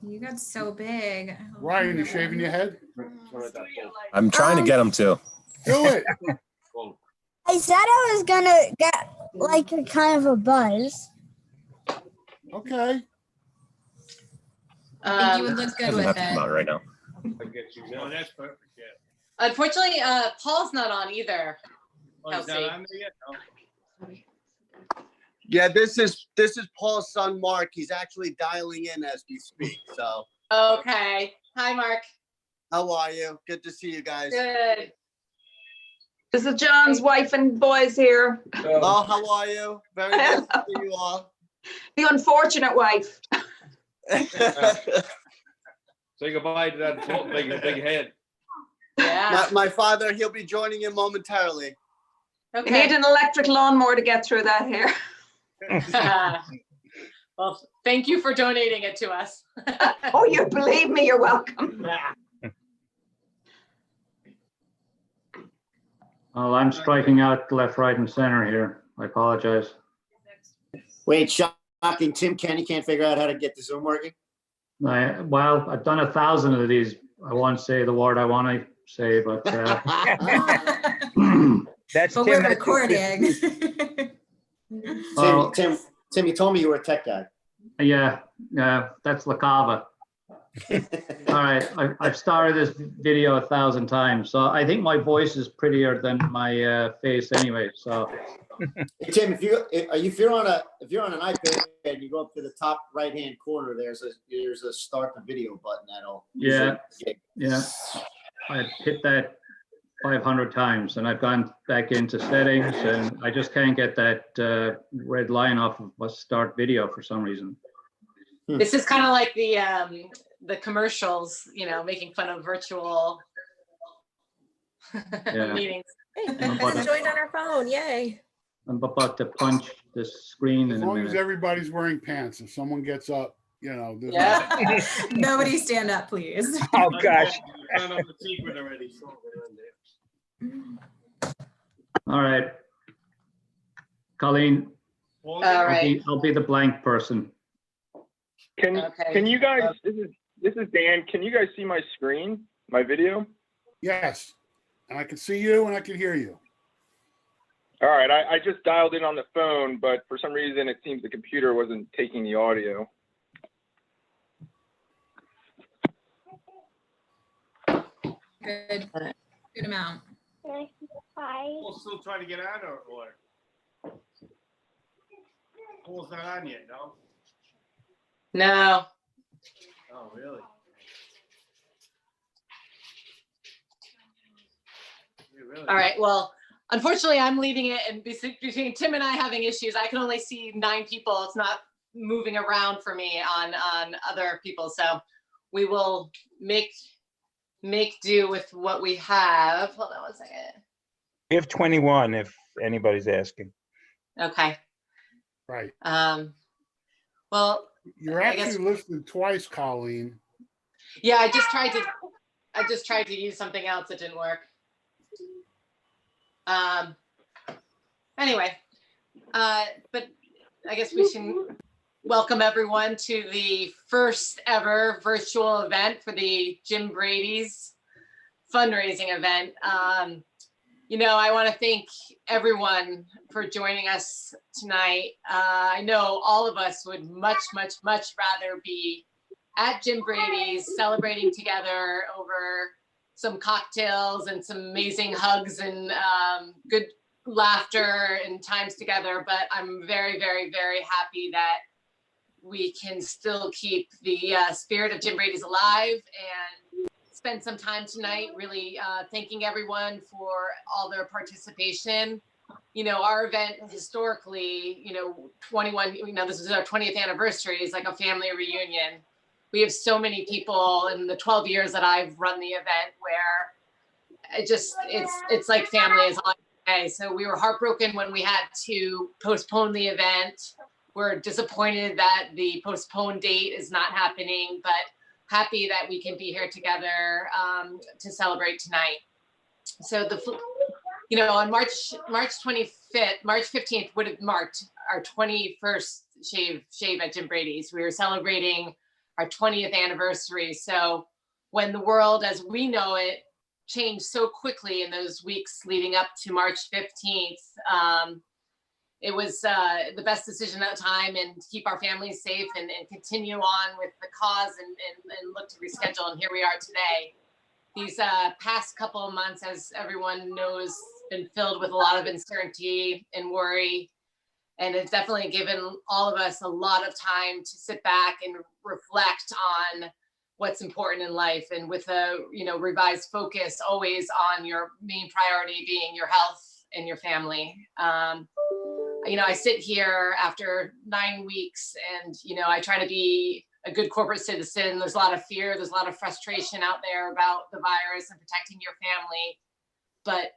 You got so big. Ryan, you shaving your head? I'm trying to get him to. Do it. I said I was gonna get like a kind of a buzz. Okay. I think you would look good Doesn't with have to come out it. right now. Oh, that's perfect. Yeah. Unfortunately, Paul's not on either. Oh, he's not on there yet? No. Yeah, this is Paul's son, Mark. He's actually dialing in as we speak. So. Okay. Hi, Mark. How are you? Good to see you guys. Good. This is John's wife and boys here. Oh, how are you? Very good to see you all. The unfortunate wife. Say goodbye to that big head. Yeah. My father, he'll be joining in momentarily. You need an electric lawnmower to get through that hair. Well, thank you for donating it to us. Oh, you believe me, you're welcome. Well, I'm striking out left, right, and center here. I apologize. Wait, shocking. Tim Kenny can't figure out how to get the Zoom working? Well, I've done 1,000 of these. I won't say the word I want to say, but That's But Tim. we're recording. well, Tim, you told me you were a tech guy. yeah, that's La Cava. All right, I've started this video 1,000 times, so I think my voice is prettier than my face anyway. So, Hey, Tim, if you're on an iPad and you go up to the top right hand corner, there's a start the video button that'll yeah, I hit that 500 times, and I've gone back into settings, and I just can't get that red line off of a start video for some reason. This is kind of like the commercials, you know, making fun of virtual meetings. Hey, Beth joined on her phone. Yay. I'm about to punch this screen As in a long as minute. everybody's wearing pants, if someone gets up, you know. Yeah. Nobody stand up, please. Oh, gosh. You found out the secret already. So All right. Colleen, All right. I'll be the blank person. Can you guys, this is Dan, can you guys see my screen, my video? Yes, and I can see you and I can hear you. All right, I just dialed in on the phone, but for some reason it seems the computer wasn't taking the audio. Good amount. Paul's still trying to get on, or Paul's not on yet, no? No. Oh, really? All right. Well, unfortunately, I'm leading it, and between Tim and I having issues, I can only see 9 people. It's not moving around for me on other people. So we will make do with what we have. Hold on one second. We have 21 if anybody's asking. Okay. Right. Well, You're actually listed twice, Colleen. yeah, I just tried to use something else that didn't work. Anyway, but I guess we should welcome everyone to the first ever virtual event for the Jim Brady's fundraising event. You know, I want to thank everyone for joining us tonight. I know all of us would much rather be at Jim Brady's celebrating together over some cocktails and some amazing hugs and good laughter and times together. But I'm very happy that we can still keep the spirit of Jim Brady's alive and spend some time tonight really thanking everyone for all their participation. You know, our event historically, you know, 21, you know, this is our 20th anniversary. It's like a family reunion. We have so many people in the 12 years that I've run the event where it's like family is all day. So we were heartbroken when we had to postpone the event. We're disappointed that the postponed date is not happening, but happy that we can be here together to celebrate tonight. So you know, on March 15th would have marked our 21st shave at Jim Brady's. We were celebrating our 20th anniversary. So when the world as we know it changed so quickly in those weeks leading up to March 15th, it was the best decision at the time, and keep our families safe and continue on with the cause and look to reschedule. And here we are today. These past couple of months, as everyone knows, been filled with a lot of uncertainty and worry. And it's definitely given all of us a lot of time to sit back and reflect on what's important in life, and with a revised focus always on your main priority being your health and your family. I sit here after 9 weeks, and I try to be a good corporate citizen. There's a lot of fear, there's a lot of frustration out there about the virus and protecting your family, but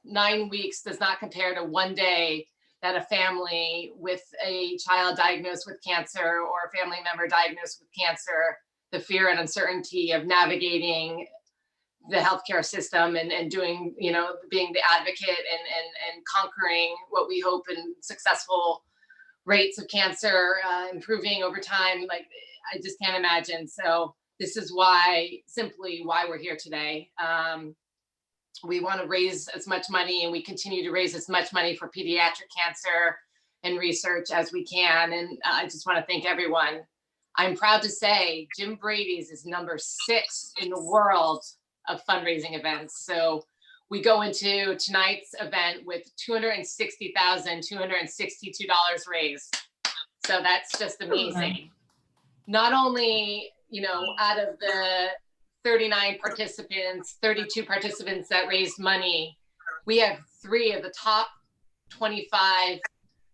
9 weeks does not compare to one day that a family with a child diagnosed with cancer or a family member diagnosed with cancer, the fear and uncertainty of navigating the healthcare system and doing, being the advocate and conquering what we hope in successful rates of cancer, improving over time. Like, I just can't imagine. So this is simply why we're here today. We want to raise as much money, and we continue to raise as much money for pediatric cancer and research as we can. And I just want to thank everyone. I'm proud to say Jim Brady's is number 6 in the world of fundraising events. So we go into tonight's event with $260,262 raised. So that's just amazing. Not only, out of the 32 participants that raised money, we have 3 of the top 25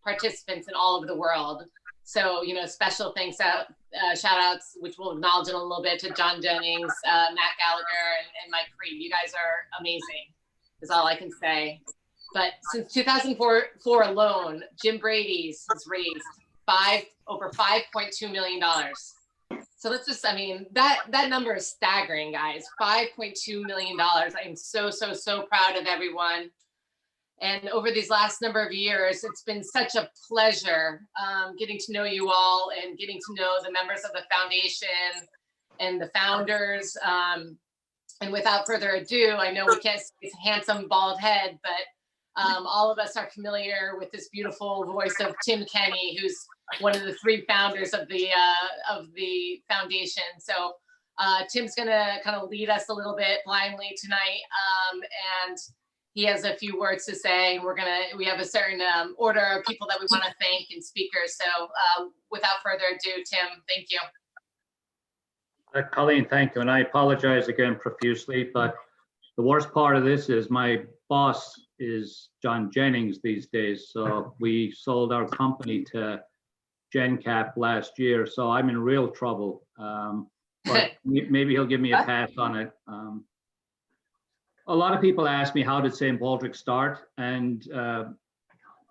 participants in all of the world. So, special thanks out, shout outs, which we'll acknowledge in a little bit, to John Jennings, Matt Gallagher, and Mike Freed. You guys are amazing, is all I can say. But since 2004 alone, Jim Brady's has raised over $5.2 million. So let's just, that number is staggering, guys. $5.2 million. I am so, so, so proud of everyone. And over these last number of years, it's been such a pleasure getting to know you all and getting to know the members of the foundation and the founders. And without further ado, I know we can't see his handsome bald head, but all of us are familiar with this beautiful voice of Tim Kenny, who's one of the 3 founders of the foundation. So Tim's gonna kind of lead us a little bit blindly tonight, and he has a few words to say. We have a certain order of people that we want to thank and speakers. So without further ado, Tim, thank you. Colleen, thank you. And I apologize again profusely, but the worst part of this is my boss is John Jennings these days. So we sold our company to GenCap last year. So I'm in real trouble. But maybe he'll give me a pass on it. A lot of people ask me, how did St. Baldrick start? And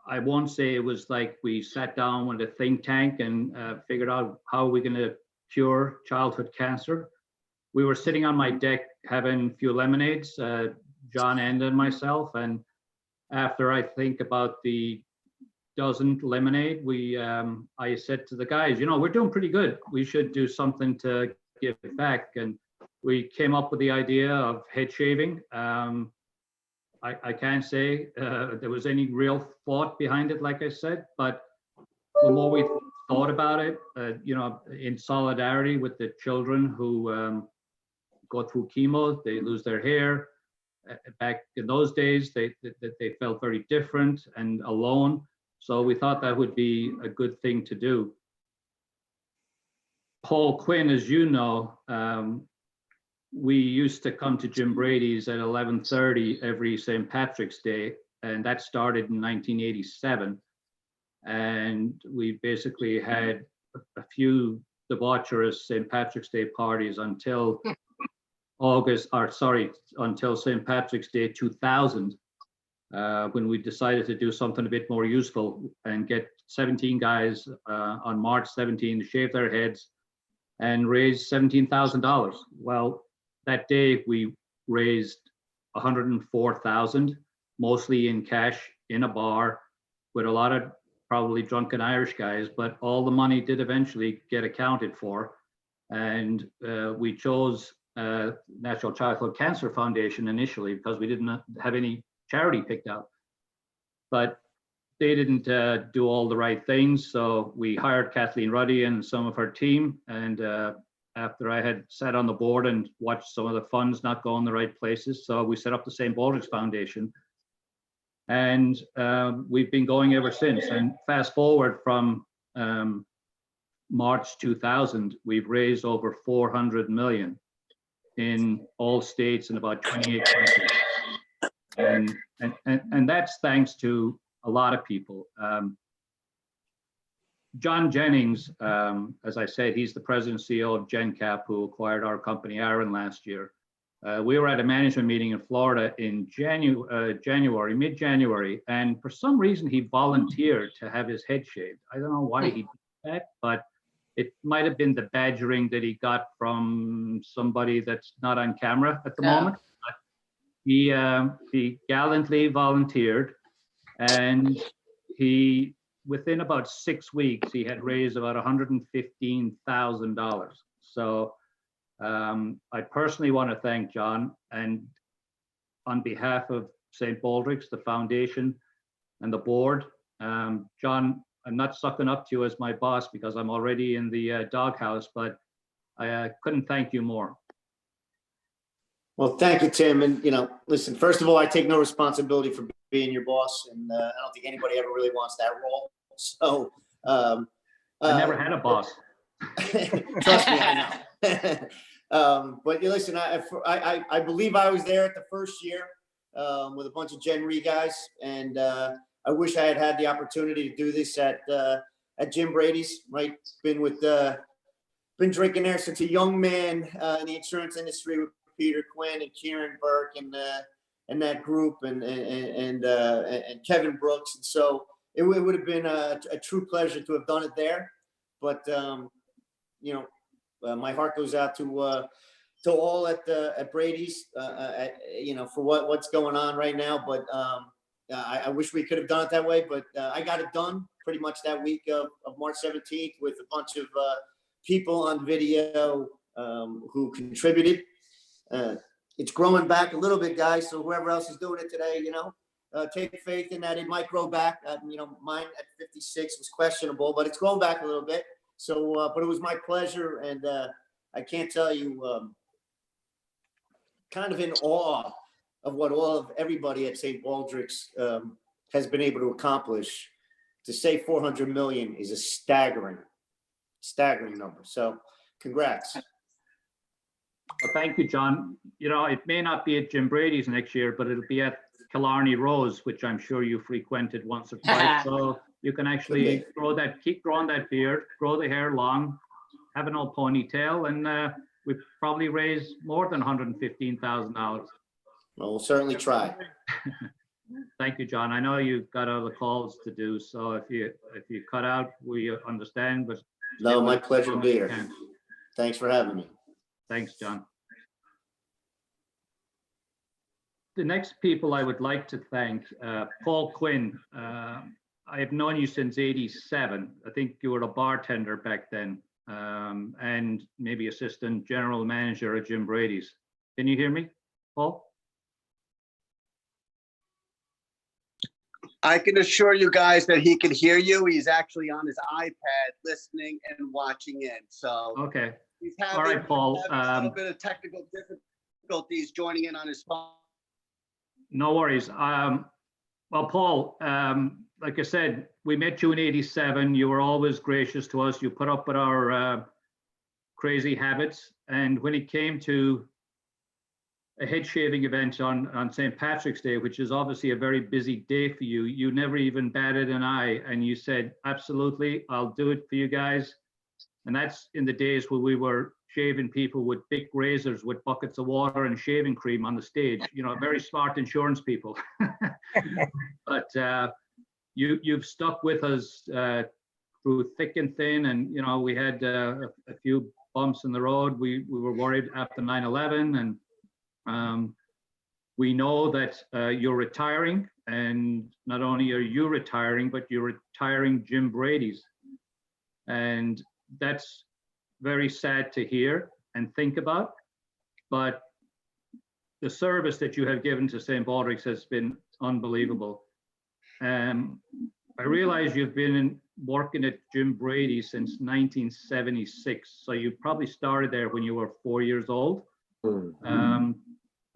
I won't say it was like we sat down with a think tank and figured out how we're going to cure childhood cancer. We were sitting on my deck having a few lemonades, John, Enda, and myself. And after I think about the dozen lemonade, I said to the guys, we're doing pretty good. We should do something to give back. And we came up with the idea of head shaving. I can't say there was any real thought behind it, like I said, but the more we thought about it, in solidarity with the children who go through chemo, they lose their hair. Back in those days, they felt very different and alone. So we thought that would be a good thing to do. Paul Quinn, as you know, we used to come to Jim Brady's at 11:30 every St. Patrick's Day, and that started in 1987. And we basically had a few debaucherous St. Patrick's Day parties until until St. Patrick's Day 2000, when we decided to do something a bit more useful and get 17 guys on March 17 to shave their heads and raise $17,000. Well, that day we raised $104,000, mostly in cash in a bar with a lot of probably drunken Irish guys, but all the money did eventually get accounted for. And we chose National Childhood Cancer Foundation initially because we didn't have any charity picked out. But they didn't do all the right things. So we hired Kathleen Ruddy and some of her team. And after I had sat on the board and watched some of the funds not go in the right places, so we set up the St. Baldrick's Foundation. And we've been going ever since. And fast forward from March 2000, we've raised over 400 million in all states in about 28 countries. And that's thanks to a lot of people. John Jennings, as I said, he's the president and CEO of GenCap, who acquired our company, Aaron, last year. We were at a management meeting in Florida in January, mid-January, and for some reason he volunteered to have his head shaved. I don't know why he did that, but it might have been the badgering that he got from somebody that's not on camera at the moment. But he gallantly volunteered, and he, within about 6 weeks, he had raised about $115,000. So I personally want to thank John, and on behalf of St. Baldrick's, the foundation, and the board. John, I'm not sucking up to you as my boss because I'm already in the doghouse, but I couldn't thank you more. Well, thank you, Tim. And, listen, first of all, I take no responsibility for being your boss, and I don't think anybody ever really wants that role. So I never had a boss. Trust me, I know. But listen, I believe I was there at the first year with a bunch of Gen Re guys, and I wish I had the opportunity to do this at Jim Brady's. Right, been drinking there since a young man in the insurance industry with Peter Quinn and Kieran Burke and that group and Kevin Brooks, and so it would have been a true pleasure to have done it there. But my heart goes out to all at Brady's, for what's going on right now. But I wish we could have done it that way. But I got it done pretty much that week of March 17th with a bunch of people on video who contributed. It's growing back a little bit, guys. So whoever else is doing it today, take faith in that it might grow back. Mine at 56 was questionable, but it's growing back a little bit. So, but it was my pleasure, and I can't tell you, kind of in awe of what everybody at St. Baldrick's has been able to accomplish. To say 400 million is a staggering number. So, congrats. Well, thank you, John. It may not be at Jim Brady's next year, but it'll be at Killarney Rose, which I'm sure you frequented once or twice. So you can actually keep growing that beard, grow the hair long, have an old ponytail, and we probably raise more than $115,000. Well, we'll certainly try. Thank you, John. I know you've got other calls to do, so if you cut out, we understand. But no, my pleasure to be here. Thanks for having me. Thanks, John. The next people I would like to thank, Paul Quinn. I have known you since '87. I think you were a bartender back then, and maybe assistant general manager at Jim Brady's. Can you hear me, Paul? I can assure you guys that he can hear you. He's actually on his iPad listening and watching in. So okay. He's having, all right, Paul. a little bit of technical difficulties joining in on his phone. No worries. Well, Paul, like I said, we met you in '87. You were always gracious to us. You put up with our crazy habits. And when it came to a head shaving event on St. Patrick's Day, which is obviously a very busy day for you, you never even batted an eye. And you said, absolutely, I'll do it for you guys. And that's in the days where we were shaving people with big razors with buckets of water and shaving cream on the stage, very smart insurance people. But you've stuck with us through thick and thin. And, we had a few bumps in the road. We were worried after 9/11. And we know that you're retiring. And not only are you retiring, but you're retiring Jim Brady's. And that's very sad to hear and think about, but the service that you have given to St. Baldrick's has been unbelievable. I realize you've been working at Jim Brady since 1976, so you probably started there when you were 4 years old. And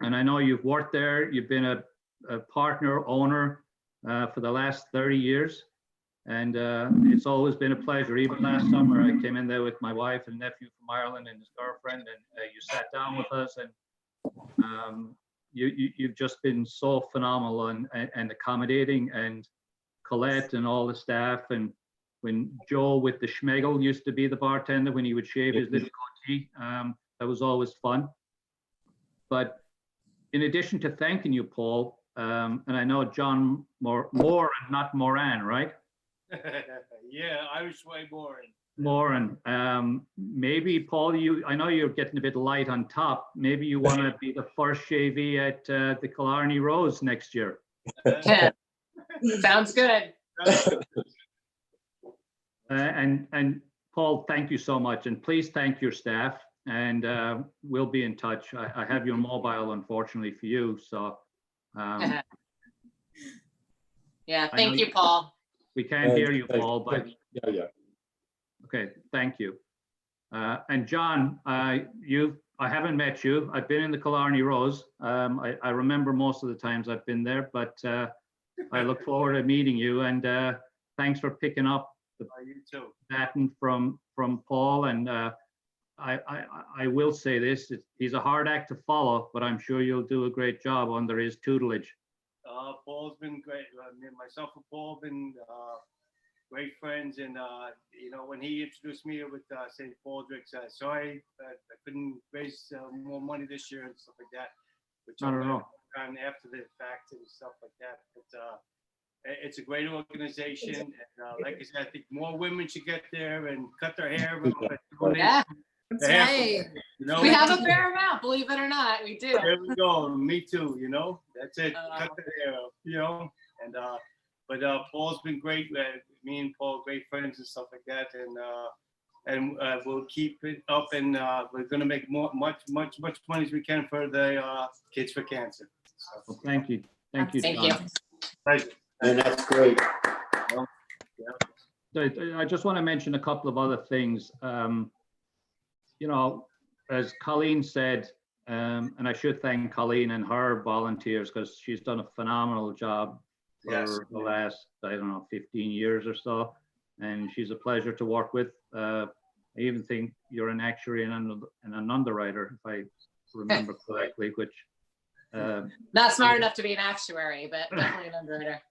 I know you've worked there, you've been a partner, owner for the last 30 years. And it's always been a pleasure. Even last summer, I came in there with my wife and nephew from Ireland and his girlfriend, and you sat down with us, and you've just been so phenomenal and accommodating, and Colette and all the staff. And when Joe with the schmegel used to be the bartender, when he would shave his little goatee, that was always fun. But in addition to thanking you, Paul, and I know John Moore, not Moran, right? Yeah, Irish way Moran. Moran, maybe Paul, I know you're getting a bit light on top. Maybe you want to be the first shavee at the Killarney Rose next year. Sounds good. And Paul, thank you so much, and please thank your staff. And we'll be in touch. I have your mobile, unfortunately for you. So yeah, thank you, Paul. We can't hear you, Paul, but Yeah. okay, thank you. And John, I haven't met you. I've been in the Killarney Rose. I remember most of the times I've been there, but I look forward to meeting you. And thanks for picking up the baton from Paul. And I will say this: he's a hard act to follow, but I'm sure you'll do a great job under his tutelage. Paul's been great. Myself and Paul have been great friends, and you know, when he introduced me with St. Baldrick's, sorry I couldn't raise more money this year and stuff like that, which I don't know. After the fact and stuff like that. But it's a great organization, and like I said, I think more women should get there and cut their hair. Yeah, That's right. You know, we have a fair amount, believe it or not, we do. There we go. Me too. You know, that's it. Cut the hair up. You know, and but Paul's been great. Me and Paul, great friends and stuff like that, and we'll keep it up, and we're going to make much money as we can for the Kids for Cancer. So. Well, thank you, John. Thank you. Pleasure. And that's great. So I just want to mention a couple of other things. You know, as Colleen said, and I should thank Colleen and her volunteers, because she's done a phenomenal job for the last, I don't know, 15 years or so. And she's a pleasure to work with. I even think you're an actuary and an underwriter, if I remember correctly, which... Not smart enough to be an actuary, but definitely an underwriter.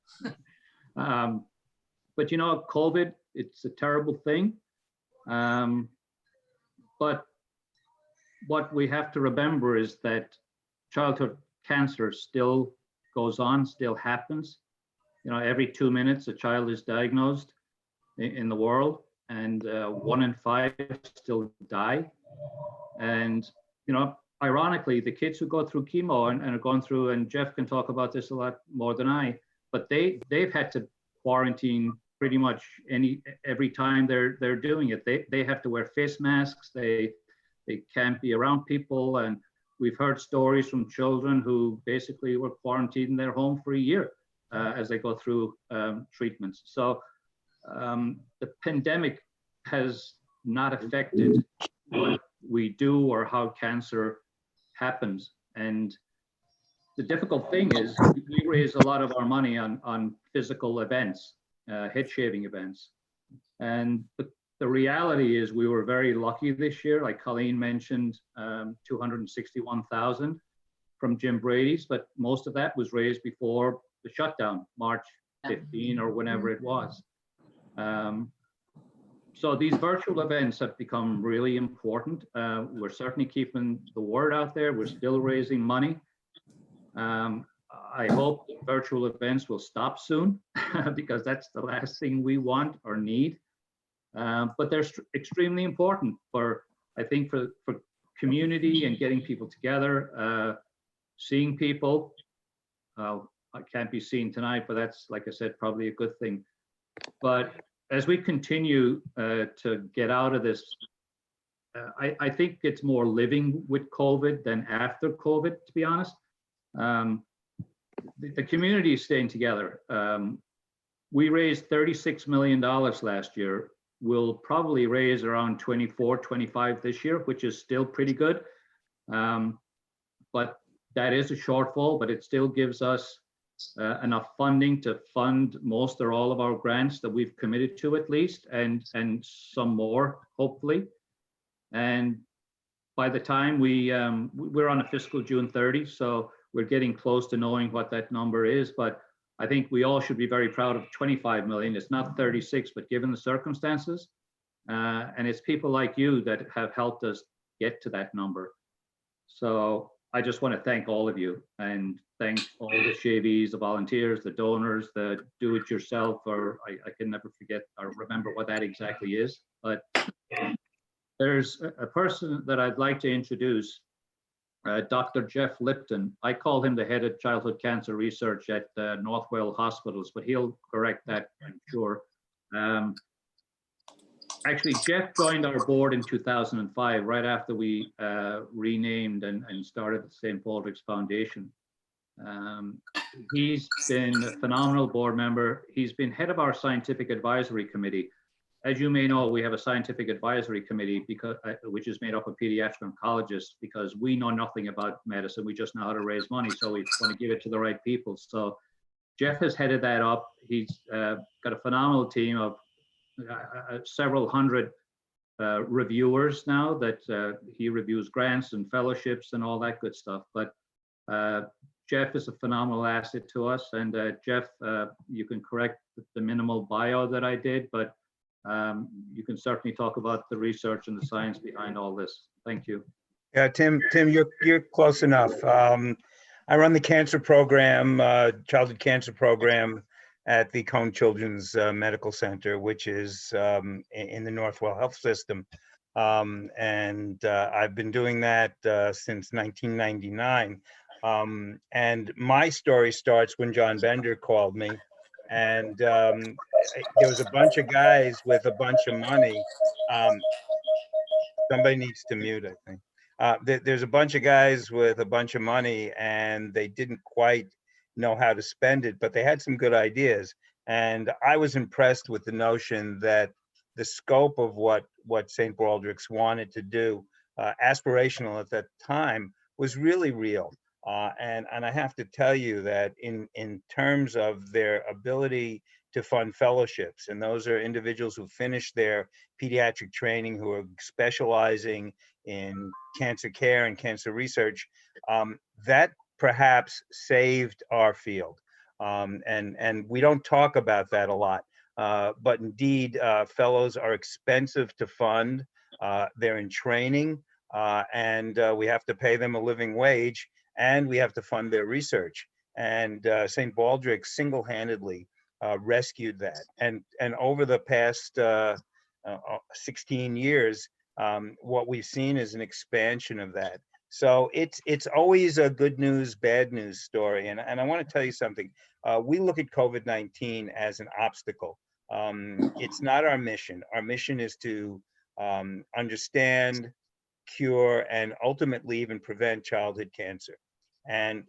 But you know, COVID, it's a terrible thing. But what we have to remember is that childhood cancer still goes on, still happens. You know, every 2 minutes a child is diagnosed in the world, and 1 in 5 still die. And, you know, ironically, the kids who go through chemo and are going through, and Jeff can talk about this a lot more than I, but they've had to quarantine pretty much every time they're doing it. They have to wear face masks. They can't be around people. And we've heard stories from children who basically were quarantined in their home for a year as they go through treatments. So the pandemic has not affected what we do or how cancer happens. And the difficult thing is we raise a lot of our money on physical events, head shaving events. And the reality is we were very lucky this year. Like Colleen mentioned, 261,000 from Jim Brady's, but most of that was raised before the shutdown, March 15 or whenever it was. So these virtual events have become really important. We're certainly keeping the word out there. We're still raising money. I hope virtual events will stop soon because that's the last thing we want or need. But they're extremely important for, I think, for community and getting people together, seeing people. I can't be seen tonight, but that's, like I said, probably a good thing. But as we continue to get out of this I think it's more living with COVID than after COVID, to be honest. The community is staying together. We raised $36 million last year. We'll probably raise around 24, 25 this year, which is still pretty good. But that is a shortfall, but it still gives us enough funding to fund most or all of our grants that we've committed to, at least, and some more, hopefully. And by the time we're on a fiscal June 30, so we're getting close to knowing what that number is. But I think we all should be very proud of 25 million. It's not 36, but given the circumstances, and it's people like you that have helped us get to that number. So I just want to thank all of you and thank all the shavies, the volunteers, the donors, the do-it-yourself, or I can never forget or remember what that exactly is. But there's a person that I'd like to introduce, Dr. Jeff Lipton. I call him the head of childhood cancer research at North Wales Hospitals, but he'll correct that, I'm sure. Actually, Jeff joined our board in 2005, right after we renamed and started the St. Baldrick's Foundation. He's been a phenomenal board member. He's been head of our scientific advisory committee. As you may know, we have a scientific advisory committee which is made up of pediatric oncologists, because we know nothing about medicine. We just know how to raise money. So we want to give it to the right people. So Jeff has headed that up. He's got a phenomenal team of several hundred reviewers now that he reviews grants and fellowships and all that good stuff. But Jeff is a phenomenal asset to us. And Jeff, you can correct the minimal bio that I did, but you can certainly talk about the research and the science behind all this. Thank you. Yeah, Tim, you're close enough. I run the cancer program, childhood cancer program at the Cone Children's Medical Center, which is in the North Wales Health System. And I've been doing that since 1999. And my story starts when John Bender called me. And there was a bunch of guys with a bunch of money. Somebody needs to mute, I think. There's a bunch of guys with a bunch of money, and they didn't quite know how to spend it, but they had some good ideas. And I was impressed with the notion that the scope of what St. Baldrick's wanted to do, aspirational at that time, was really real. And I have to tell you that in terms of their ability to fund fellowships, and those are individuals who finish their pediatric training, who are specializing in cancer care and cancer research, that perhaps saved our field. And we don't talk about that a lot, but indeed, fellows are expensive to fund. They're in training, and we have to pay them a living wage, and we have to fund their research. And St. Baldrick single-handedly rescued that. And over the past 16 years, what we've seen is an expansion of that. So it's always a good news, bad news story. And I want to tell you something. We look at COVID-19 as an obstacle. It's not our mission. Our mission is to understand, cure, and ultimately even prevent childhood cancer. And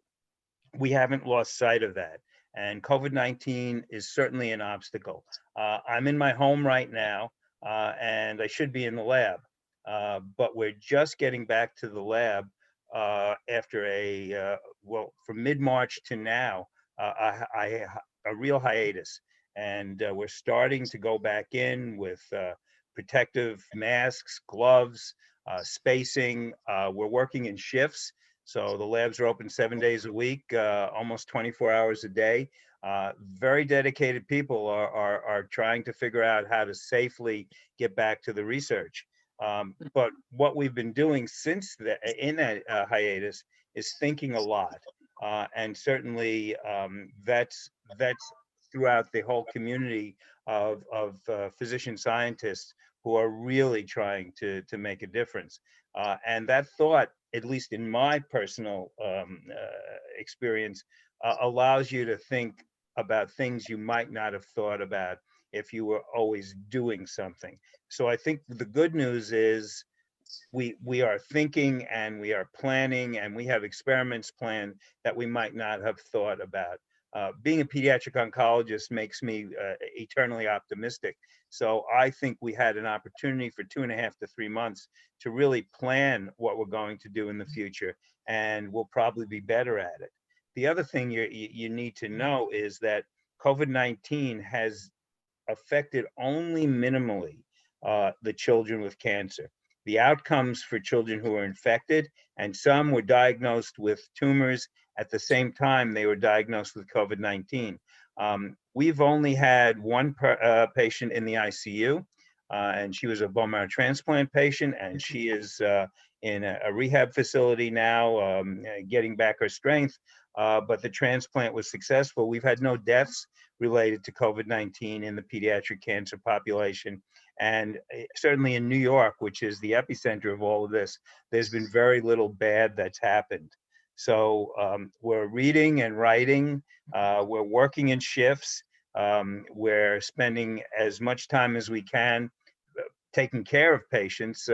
we haven't lost sight of that. And COVID-19 is certainly an obstacle. I'm in my home right now, and I should be in the lab. But we're just getting back to the lab after from mid-March to now, a real hiatus. And we're starting to go back in with protective masks, gloves, spacing. We're working in shifts. So the labs are open 7 days a week, almost 24 hours a day. Very dedicated people are trying to figure out how to safely get back to the research. But what we've been doing since in that hiatus is thinking a lot. And certainly that's throughout the whole community of physician scientists who are really trying to make a difference. And that thought, at least in my personal experience, allows you to think about things you might not have thought about if you were always doing something. So I think the good news is we are thinking and we are planning and we have experiments planned that we might not have thought about. Being a pediatric oncologist makes me eternally optimistic. So I think we had an opportunity for 2.5 to 3 months to really plan what we're going to do in the future, and we'll probably be better at it. The other thing you need to know is that COVID-19 has affected only minimally the children with cancer. The outcomes for children who are infected, and some were diagnosed with tumors at the same time they were diagnosed with COVID-19. We've only had one patient in the ICU, and she was a bone marrow transplant patient, and she is in a rehab facility now, getting back her strength, but the transplant was successful. We've had no deaths related to COVID-19 in the pediatric cancer population. And certainly in New York, which is the epicenter of all of this, there's been very little bad that's happened. So we're reading and writing, we're working in shifts, we're spending as much time as we can taking care of patients,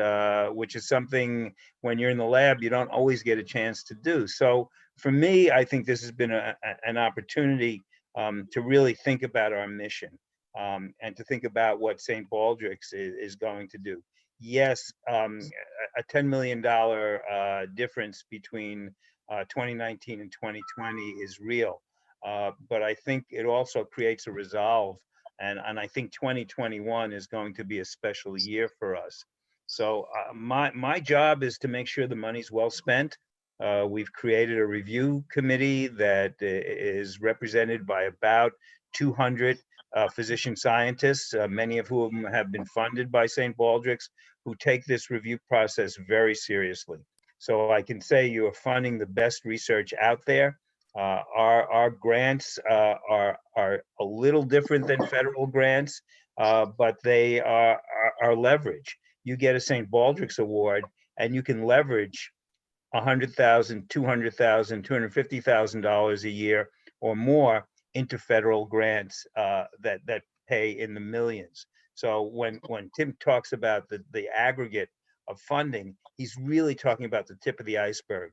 which is something when you're in the lab, you don't always get a chance to do. So for me, I think this has been an opportunity to really think about our mission. And to think about what St. Baldrick's is going to do. Yes, a $10 million difference between 2019 and 2020 is real, but I think it also creates a resolve, and I think 2021 is going to be a special year for us. So my job is to make sure the money's well spent. We've created a review committee that is represented by about 200 physician scientists, many of whom have been funded by St. Baldrick's, who take this review process very seriously. So I can say you are funding the best research out there. Our grants are a little different than federal grants, but they are leverage. You get a St. Baldrick's award and you can leverage $100,000, $200,000, $250,000 a year or more into federal grants that pay in the millions. So when Tim talks about the aggregate of funding, he's really talking about the tip of the iceberg,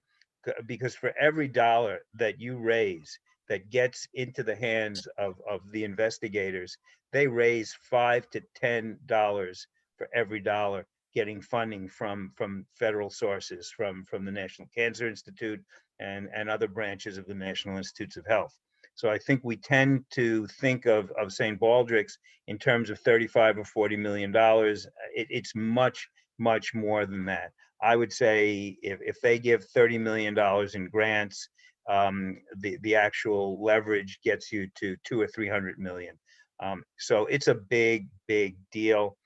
because for every dollar that you raise that gets into the hands of the investigators, they raise $5 to $10 for every dollar getting funding from federal sources, from the National Cancer Institute and other branches of the National Institutes of Health. So I think we tend to think of St. Baldrick's in terms of 35 or $40 million. It's much, much more than that. I would say if they give $30 million in grants, the actual leverage gets you to 200 or 300 million. So it's a big, big deal.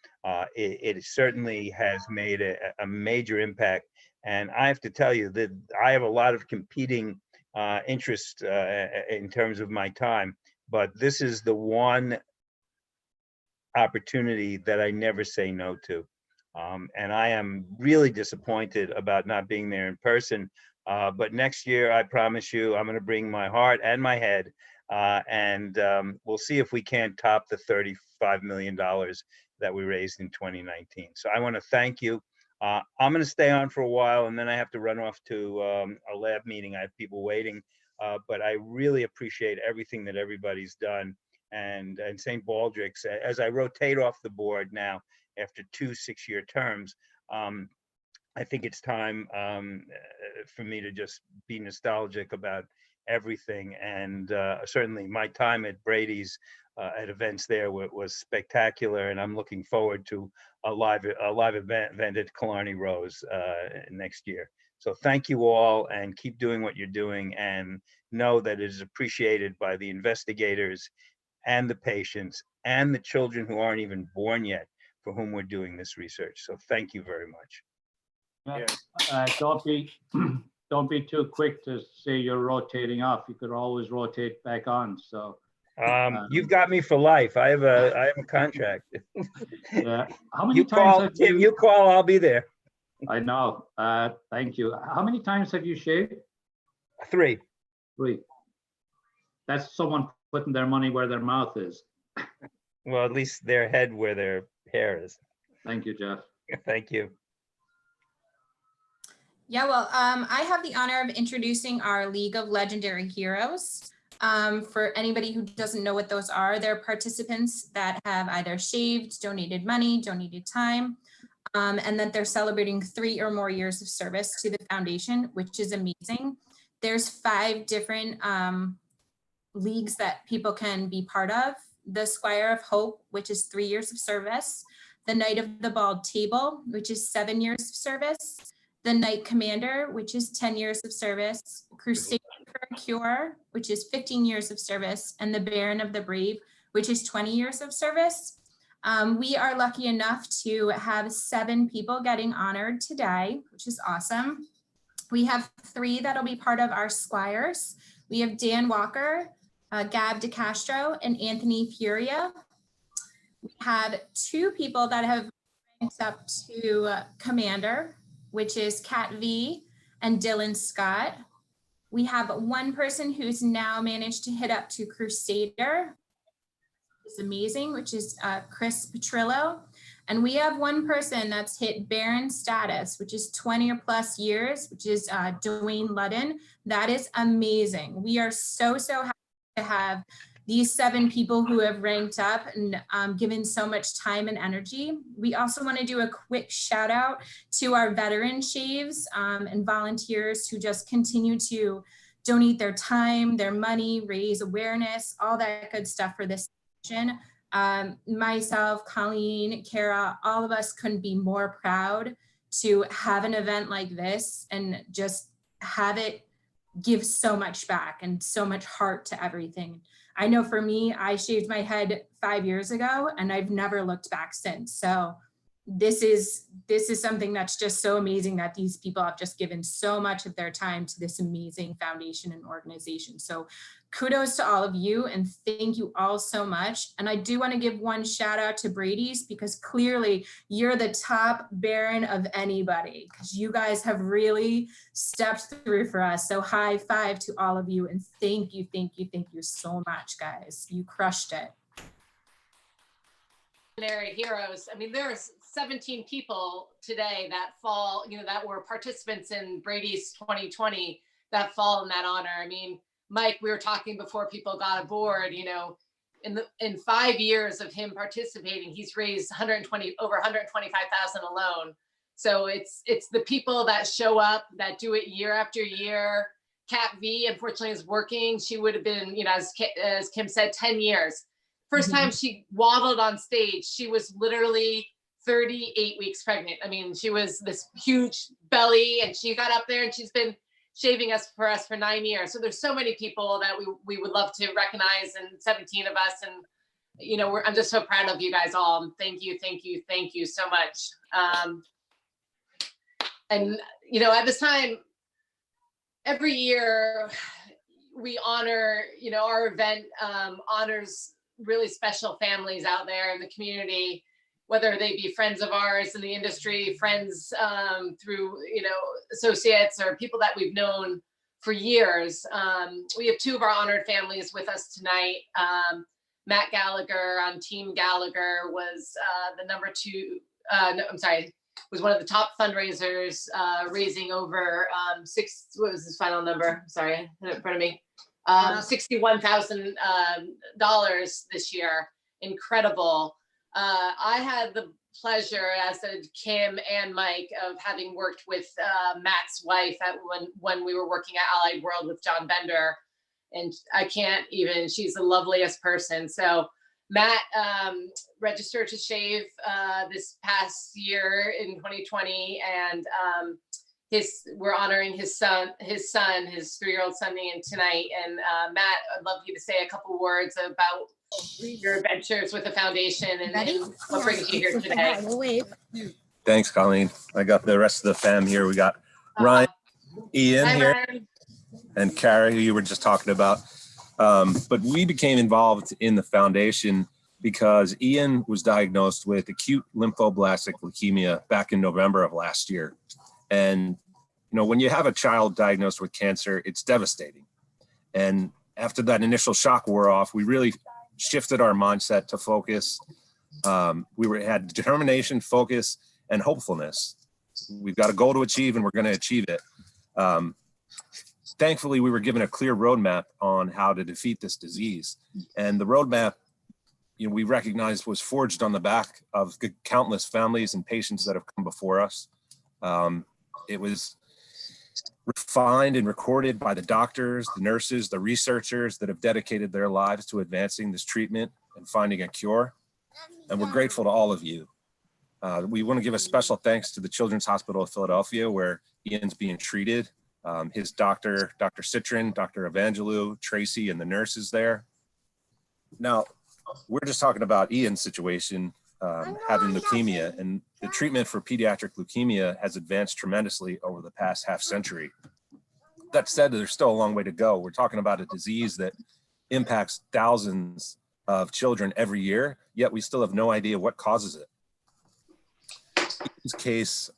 It certainly has made a major impact. And I have to tell you that I have a lot of competing interests in terms of my time, but this is the one opportunity that I never say no to. And I am really disappointed about not being there in person. But next year, I promise you, I'm going to bring my heart and my head, and we'll see if we can't top the $35 million that we raised in 2019. So I want to thank you. I'm going to stay on for a while, and then I have to run off to a lab meeting. I have people waiting, but I really appreciate everything that everybody's done. And St. Baldrick's, as I rotate off the board now after 2 6-year terms, I think it's time for me to just be nostalgic about everything. And certainly my time at Brady's at events there was spectacular, and I'm looking forward to a live event at Killarney Rose next year. So thank you all, and keep doing what you're doing, and know that it is appreciated by the investigators and the patients and the children who aren't even born yet, for whom we're doing this research. So thank you very much. Don't be too quick to say you're rotating off. You could always rotate back on. So you've got me for life. I have a contract. Yeah. How many times Tim, you call, I'll be there. I know. Thank you. How many times have you shaved? 3. 3. That's someone putting their money where their mouth is. Well, at least their head where their hair is. Thank you, Jeff. Thank you. Yeah, well, I have the honor of introducing our League of Legendary Heroes. For anybody who doesn't know what those are, they're participants that have either shaved, donated money, donated time, and that they're celebrating 3 or more years of service to the foundation, which is amazing. There's 5 different leagues that people can be part of. The Squire of Hope, which is 3 years of service. The Knight of the Bald Table, which is 7 years of service. The Knight Commander, which is 10 years of service. Crusade for a Cure, which is 15 years of service. And the Baron of the Brave, which is 20 years of service. We are lucky enough to have 7 people getting honored today, which is awesome. We have 3 that'll be part of our Squires. We have Dan Walker, Gab DeCastro, and Anthony Furia. We have 2 people that have ranked up to Commander, which is Kat V and Dylan Scott. We have 1 person who's now managed to hit up to Crusader. It's amazing, which is Chris Petrillo. And we have 1 person that's hit Baron status, which is 20 or plus years, which is Dwayne Ludden. That is amazing. We are so happy to have these 7 people who have ranked up and given so much time and energy. We also want to do a quick shout out to our veteran shaves and volunteers who just continue to donate their time, their money, raise awareness, all that good stuff for this mission. Myself, Colleen, Kara, all of us couldn't be more proud to have an event like this and just have it give so much back and so much heart to everything. I know for me, I shaved my head 5 years ago and I've never looked back since. So this is something that's just so amazing that these people have just given so much of their time to this amazing foundation and organization. So kudos to all of you and thank you all so much. And I do want to give 1 shout out to Brady's because clearly you're the top Baron of anybody because you guys have really stepped through for us. So high five to all of you and thank you so much, guys. You crushed it. Heroes. I mean, there's 17 people today that fall, that were participants in Brady's 2020 that fall in that honor. I mean, Mike, we were talking before people got aboard, in 5 years of him participating, he's raised over 125,000 alone. So it's the people that show up, that do it year after year. Kat V, unfortunately, is working. She would have been, as Kim said, 10 years. First time she waddled on stage, she was literally 38 weeks pregnant. I mean, she was this huge belly and she got up there and she's been shaving for us for 9 years. So there's so many people that we would love to recognize and 17 of us. And, I'm just so proud of you guys all. Thank you so much. And, at this time, every year we honor, our event honors really special families out there in the community, whether they be friends of ours in the industry, friends through, associates or people that we've known for years. We have 2 of our honored families with us tonight. Matt Gallagher on Team Gallagher was was one of the top fundraisers, raising over what was his final number? Sorry, I had it in front of me. $61,000 this year. Incredible. I had the pleasure, as did Kim and Mike, of having worked with Matt's wife when we were working at Allied World with John Bender. And she's the loveliest person. So Matt registered to shave this past year in 2020, and we're honoring his 3-year-old son Ian tonight. And Matt, I'd love you to say a couple words about your adventures with the foundation and what brings you here today. Thanks, Colleen. I got the rest of the fam here. We got Ryan, Ian Hi, here, Ryan. and Kara, who you were just talking about. But we became involved in the foundation because Ian was diagnosed with acute lymphoblastic leukemia back in November of last year. And, when you have a child diagnosed with cancer, it's devastating. And after that initial shock wore off, we really shifted our mindset to focus. We had determination, focus, and hopefulness. we've got a goal to achieve, and we're going to achieve it. Thankfully, we were given a clear roadmap on how to defeat this disease. And the roadmap, we recognized was forged on the back of countless families and patients that have come before us. It was refined and recorded by the doctors, the nurses, the researchers that have dedicated their lives to advancing this treatment and finding a cure. And we're grateful to all of you. We want to give a special thanks to the Children's Hospital of Philadelphia, where Ian's being treated. His doctor, Dr. Citrin, Dr. Evangelou, Tracy, and the nurses there. Now, we're just talking about Ian's situation, having leukemia, and the treatment for pediatric leukemia has advanced tremendously over the past half century. That said, there's still a long way to go. We're talking about a disease that impacts thousands of children every year, yet we still have no idea what causes it. Ian's case,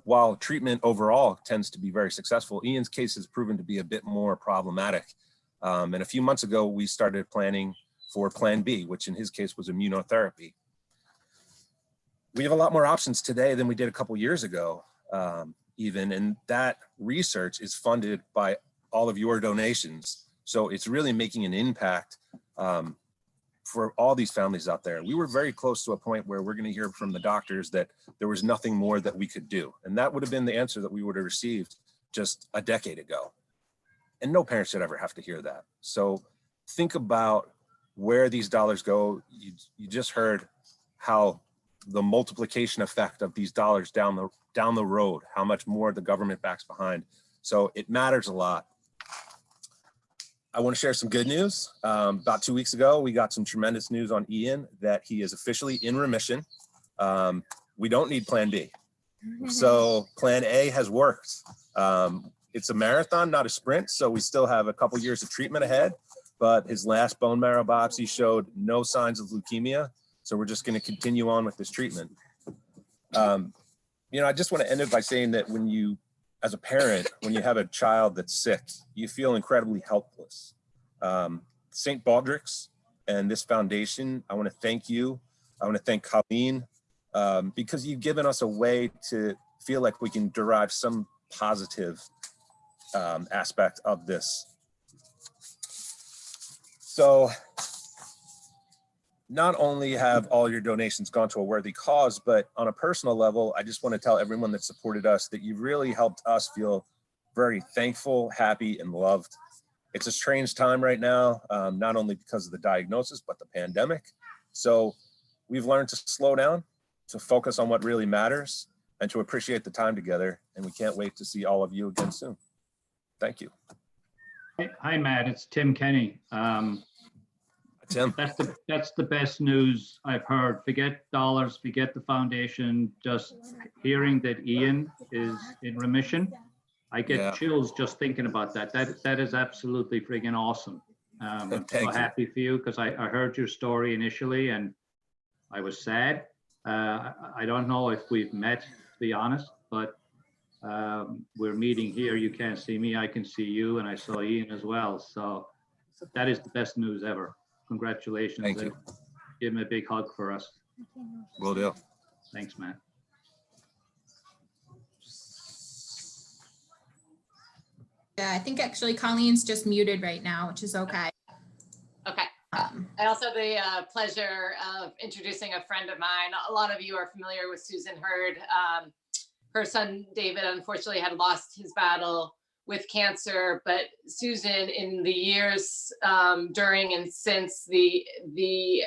while treatment overall tends to be very successful, Ian's case has proven to be a bit more problematic. And a few months ago, we started planning for Plan B, which in his case was immunotherapy. We have a lot more options today than we did a couple years ago, even, and that research is funded by all of your donations. So it's really making an impact for all these families out there. We were very close to a point where we're going to hear from the doctors that there was nothing more that we could do. And that would have been the answer that we would have received just a decade ago. And no parent should ever have to hear that. So think about where these dollars go. You just heard how the multiplication effect of these dollars down the road, how much more the government backs behind. So it matters a lot. I want to share some good news. About 2 weeks ago, we got some tremendous news on Ian that he is officially in remission. We don't need Plan B. So Plan A has worked. It's a marathon, not a sprint. So we still have a couple years of treatment ahead, but his last bone marrow biopsy showed no signs of leukemia. So we're just going to continue on with this treatment. I just want to end it by saying that when you, as a parent, when you have a child that's sick, you feel incredibly helpless. St. Baldrick's and this foundation, I want to thank you. I want to thank Colleen because you've given us a way to feel like we can derive some positive aspect of this. So not only have all your donations gone to a worthy cause, but on a personal level, I just want to tell everyone that supported us that you've really helped us feel very thankful, happy, and loved. It's a strange time right now, not only because of the diagnosis, but the pandemic. So we've learned to slow down, to focus on what really matters, and to appreciate the time together. And we can't wait to see all of you again soon. Thank you. Hi, Matt. It's Tim Kenny. Tim. That's the best news I've heard. Forget dollars, forget the foundation. Just hearing that Ian is in remission, I get chills just thinking about that. That is absolutely friggin' awesome. I'm so happy for you because I heard your story initially and I was sad. I don't know if we've met, to be honest, but we're meeting here. You can't see me, I can see you, and I saw Ian as well. So that is the best news ever. Congratulations. Thank you. Give him a big hug for us. Will do. Thanks, Matt. Yeah, I think actually Colleen's just muted right now, which is okay. Okay. I also have the pleasure of introducing a friend of mine. A lot of you are familiar with Susan Hurd. Her son, David, unfortunately had lost his battle with cancer, but Susan, in the years during and since, the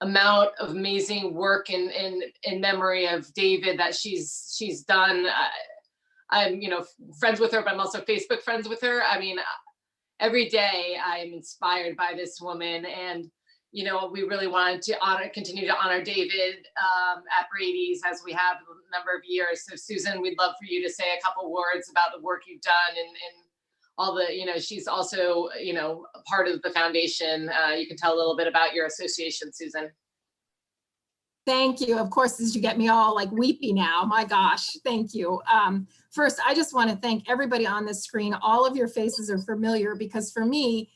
amount of amazing work in memory of David that she's done. I'm friends with her, but I'm also Facebook friends with her. I mean, every day I'm inspired by this woman, and we really wanted to continue to honor David at Brady's as we have a number of years. So Susan, we'd love for you to say a couple words about the work you've done and all the, she's also, part of the foundation. You can tell a little bit about your association, Susan. Thank you. Of course, as you get me all like weepy now, my gosh, thank you. First, I just want to thank everybody on this screen. All of your faces are familiar because for me,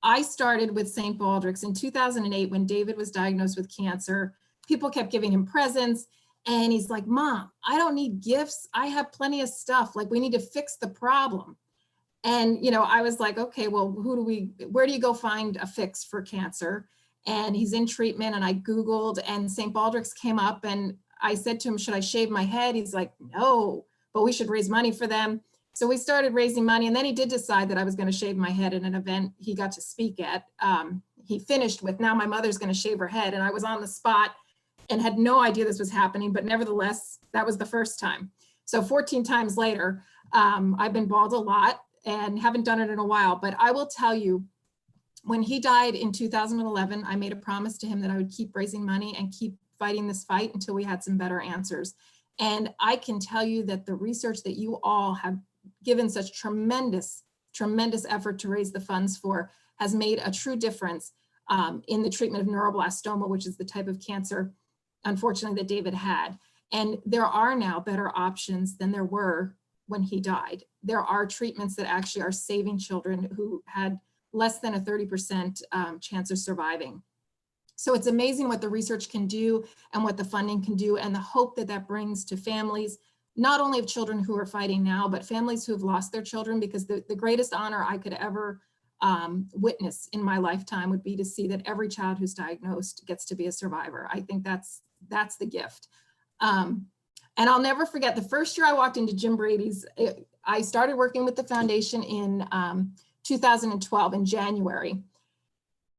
I started with St. Baldrick's in 2008 when David was diagnosed with cancer. People kept giving him presents And he's like, Mom, I don't need gifts. I have plenty of stuff. Like, we need to fix the problem. And, you know, I was like, okay, well, where do you go find a fix for cancer? And he's in treatment, and I Googled, and St. Baldrick's came up, and I said to him, should I shave my head? He's like, no, but we should raise money for them. So we started raising money, and then he did decide that I was going to shave my head at an event he got to speak at. He finished with, now my mother's going to shave her head. And I was on the spot and had no idea this was happening, but nevertheless, that was the first time. So 14 times later, I've been bald a lot and haven't done it in a while, but I will tell you, when he died in 2011, I made a promise to him that I would keep raising money and keep fighting this fight until we had some better answers. And I can tell you that the research that you all have given such tremendous effort to raise the funds for has made a true difference in the treatment of neuroblastoma, which is the type of cancer, unfortunately, that David had. And there are now better options than there were when he died. There are treatments that actually are saving children who had less than a 30% chance of surviving. So it's amazing what the research can do and what the funding can do, and the hope that that brings to families, not only of children who are fighting now, but families who have lost their children, because the greatest honor I could ever witness in my lifetime would be to see that every child who's diagnosed gets to be a survivor. I think that's the gift. And I'll never forget the first year I walked into Jim Brady's. I started working with the foundation in 2012 in January.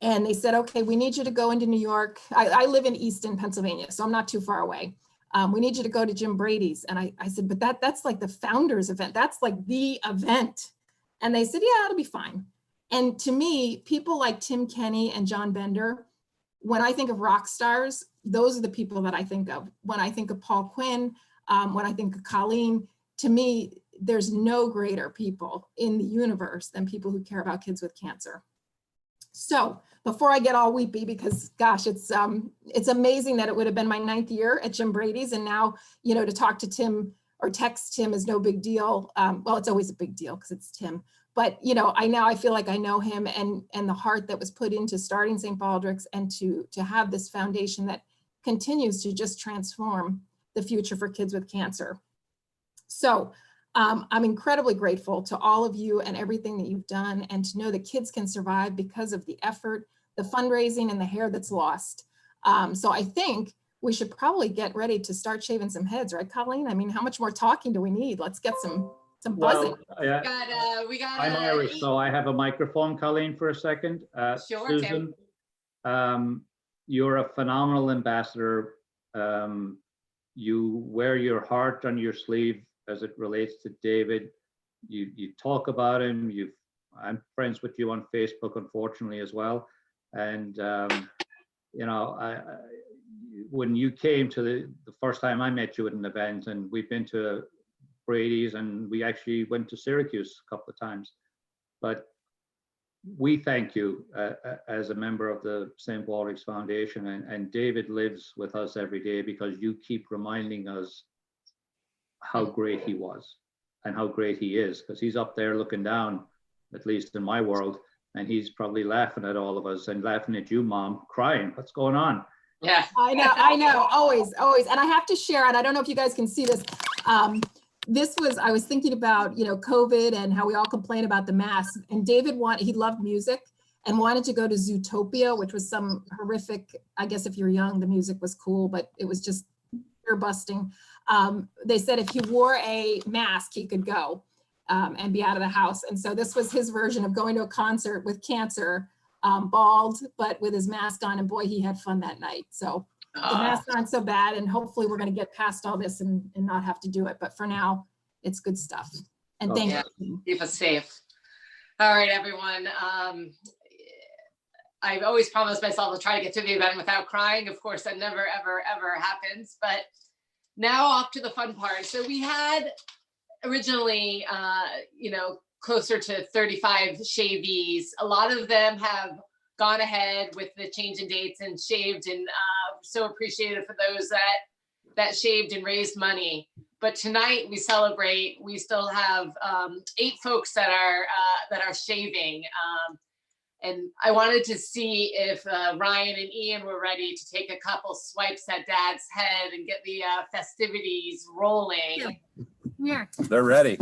And they said, okay, we need you to go into New York. I live in Easton, Pennsylvania, so I'm not too far away. We need you to go to Jim Brady's. And I said, but that's like the founders event. That's like the event. And they said, yeah, it'll be fine. And to me, people like Tim Kenny and John Bender, when I think of rock stars, those are the people that I think of. When I think of Paul Quinn, when I think of Colleen, to me, there's no greater people in the universe than people who care about kids with cancer. So before I get all weepy, because gosh, it's amazing that it would have been my 9th year at Jim Brady's, and now, you know, to talk to Tim or text Tim is no big deal. Well, it's always a big deal because it's Tim. But, you know, I feel like I know him, and the heart that was put into starting St. Baldrick's, and to have this foundation that continues to just transform the future for kids with cancer. So I'm incredibly grateful to all of you and everything that you've done, and to know that kids can survive because of the effort, the fundraising, and the hair that's lost. So I think we should probably get ready to start shaving some heads, right, Colleen? I mean, how much more talking do we need? Let's get some buzzing. Well, We got I'm Irish, so I have a microphone, Colleen, for a second. Sure, Susan, you're a phenomenal ambassador. You wear your heart on your sleeve as it relates to David. You talk about him. I'm friends with you on Facebook, unfortunately, as well. And you know, when you came to the first time I met you at an event, and we've been to Brady's, and we actually went to Syracuse a couple of times. But we thank you as a member of the St. Baldrick's Foundation, and David lives with us every day because you keep reminding us how great he was and how great he is, because he's up there looking down, at least in my world, and he's probably laughing at all of us and laughing at you, Mom, crying. What's going on? Yeah, I know, always. And I have to share, and I don't know if you guys can see this. I was thinking about, you know, COVID and how we all complain about the masks, and David he loved music and wanted to go to Zootopia, which was some horrific, I guess if you're young, the music was cool, but it was just ear busting. They said if he wore a mask, he could go and be out of the house. And so this was his version of going to a concert with cancer, bald, but with his mask on, and boy, he had fun that night. So the masks aren't so bad, and hopefully we're going to get past all this and not have to do it. But for now, it's good stuff. And thank you. Keep us safe. All right, everyone. I've always promised myself to try to get to the event without crying. Of course, that never, ever, ever happens. But now off to the fun part. So we had originally, you know, closer to 35 shavees. A lot of them have gone ahead with the change in dates and shaved, and so appreciative for those that shaved and raised money. But tonight we celebrate. We still have 8 folks that are shaving, And I wanted to see if Ryan and Ian were ready to take a couple swipes at Dad's head and get the festivities rolling. Yeah. They're ready.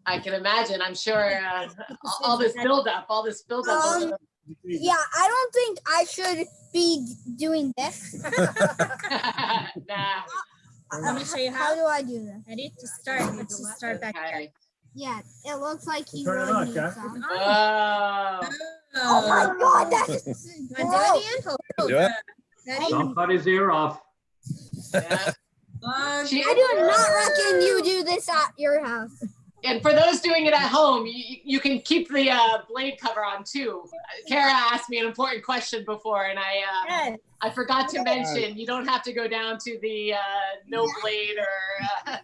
I can imagine. I'm sure all this buildup. Yeah, I don't think I should be doing this. Nah. I'm gonna show you How do I do this? Ready to start? Let's just start back here. Okay. Yeah, it looks like he Turn it really on, needs Kathy. some. Oh. Oh my God, that's Wanna do it, Ian? Hold Do it. Ready? Don't cut his ear off. Yeah. I do not reckon you do this at your house. And for those doing it at home, you can keep the blade cover on too. Kara asked me an important question before, and I forgot to mention you don't have to go down to the no blade or.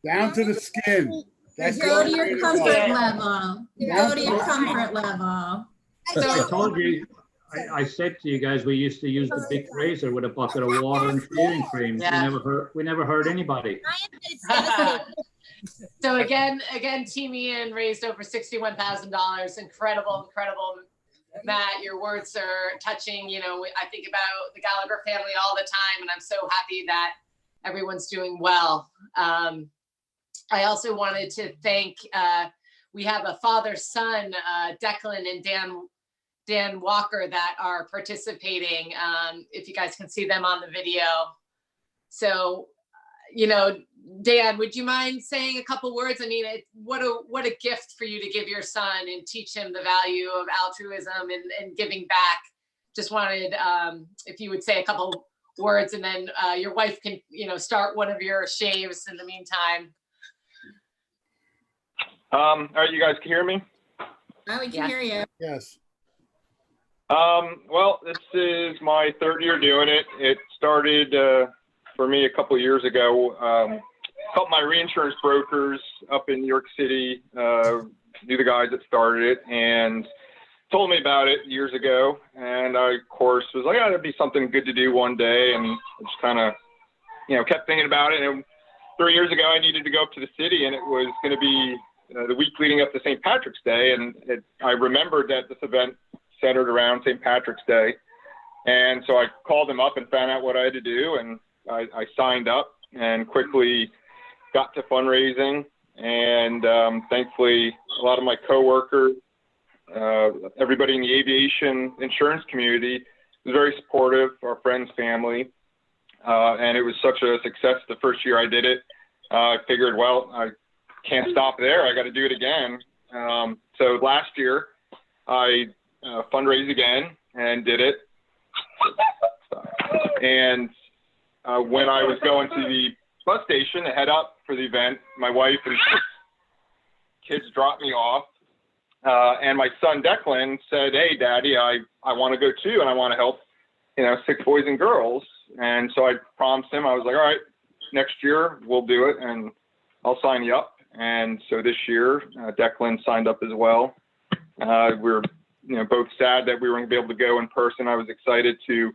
Down to the skin. That's Go the to way your to comfort go. level. Down Go to your comfort level. I told you, I said to you guys, we used to use the big razor with a bucket of water and shaving cream. Yeah. We never hurt anybody. So again, Team Ian raised over $61,000. Incredible. Matt, your words are touching. You know, I think about the Gallagher family all the time, and I'm so happy that everyone's doing well. I also wanted to thank, we have a father-son, Declan and Dan Walker, that are participating. If you guys can see them on the video. So, you know, Dan, would you mind saying a couple words? I mean, what a gift for you to give your son and teach him the value of altruism and giving back. Just wanted, if you would say a couple words, and then your wife can, you know, start one of your shaves in the meantime. All right, you guys can hear me? Oh, we can hear you. Yes. Well, this is my third year doing it. It started for me a couple of years ago. Helped my reinsurance brokers up in New York City, knew the guys that started it, and told me about it years ago. And I, of course, was like, oh, that'd be something good to do one day. And I just kind of, you know, kept thinking about it. And 3 years ago, I needed to go up to the city, and it was going to be the week leading up to St. Patrick's Day. And I remembered that this event centered around St. Patrick's Day. And so I called them up and found out what I had to do. And I signed up and quickly got to fundraising. And thankfully, a lot of my coworkers, everybody in the aviation insurance community was very supportive, our friends, family. And it was such a success the first year I did it. I figured, well, I can't stop there. I got to do it again. So last year, I fundraised again and did it. And when I was going to the bus station to head up for the event, my wife and kids dropped me off. And my son Declan said, hey, Daddy, I want to go too, and I want to help, you know, 6 boys and girls. And so I promised him, I was like, all right, next year we'll do it, and I'll sign you up. And so this year, Declan signed up as well. We're, you know, both sad that we weren't going to be able to go in person. I was excited to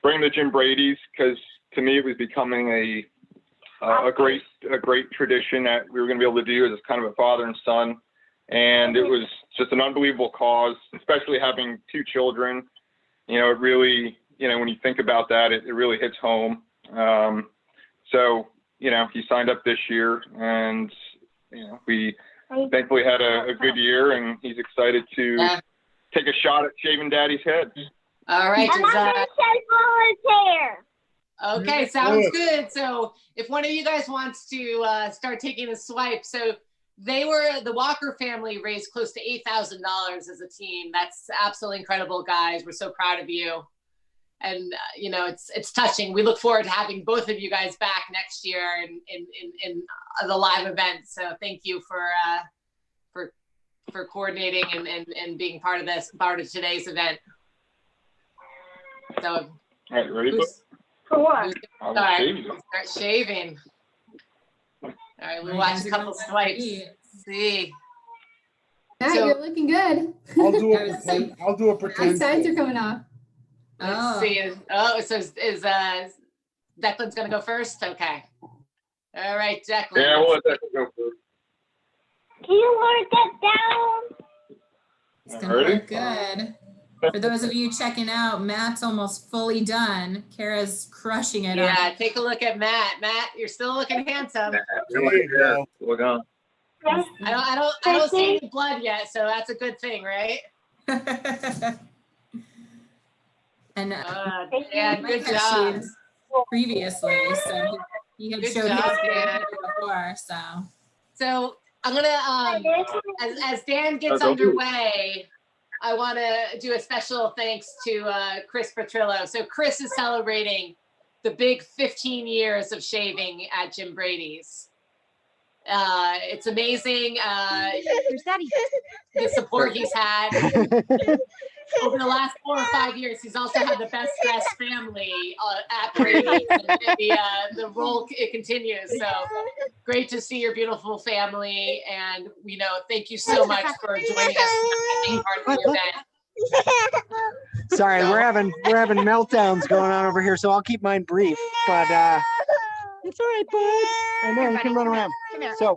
bring the Jim Brady's, because to me it was becoming a great tradition that we were going to be able to do as kind of a father and son. And it was just an unbelievable cause, especially having 2 children. You know, it really, you know, when you think about that, it really hits home. So, you know, he signed up this year, and, you know, we thankfully had a good year, and he's excited to take a shot at shaving Daddy's head. All right. I'm not going to shave all his hair. Okay, sounds good. So if one of you guys wants to start taking a swipe, so the Walker family raised close to $8,000 as a team. That's absolutely incredible, guys. We're so proud of you. And, you know, it's touching. We look forward to having both of you guys back next year in the live event. So thank you for coordinating and being part of today's event. So, all right, ready? For what? Start shaving. All right, we'll watch a couple swipes. See. Yeah, So- you're looking good. I'll do a My pretend. sides are coming off. Let's see. Oh, so is Declan's gonna go first? Okay. All right, Declan. Yeah, we'll let Declan go first. Can you lower that down? It's gonna look good. For those of you checking out, Matt's almost fully done. Kara's crushing it. Yeah, take a look at Matt. Matt, you're still looking handsome. There you go. Look on. I don't see any blood yet, so that's a good thing, right? And Yeah, Mike good had job. shaved previously, so he had Good showed job, his Dan. before, so. So I'm gonna, as Dan gets underway, I want to do a special thanks to Chris Petrillo. So Chris is celebrating the big 15 years of shaving at Jim Brady's. It's amazing the support he's had. Over the last 4 or 5 years, he's also had the best dressed family at Brady's, and the role it continues. So great to see your beautiful family, and thank you so much for joining us and being part of the event. Sorry, we're having meltdowns going on over here, so I'll keep mine brief. But it's all right, bud. I know you can run around. So,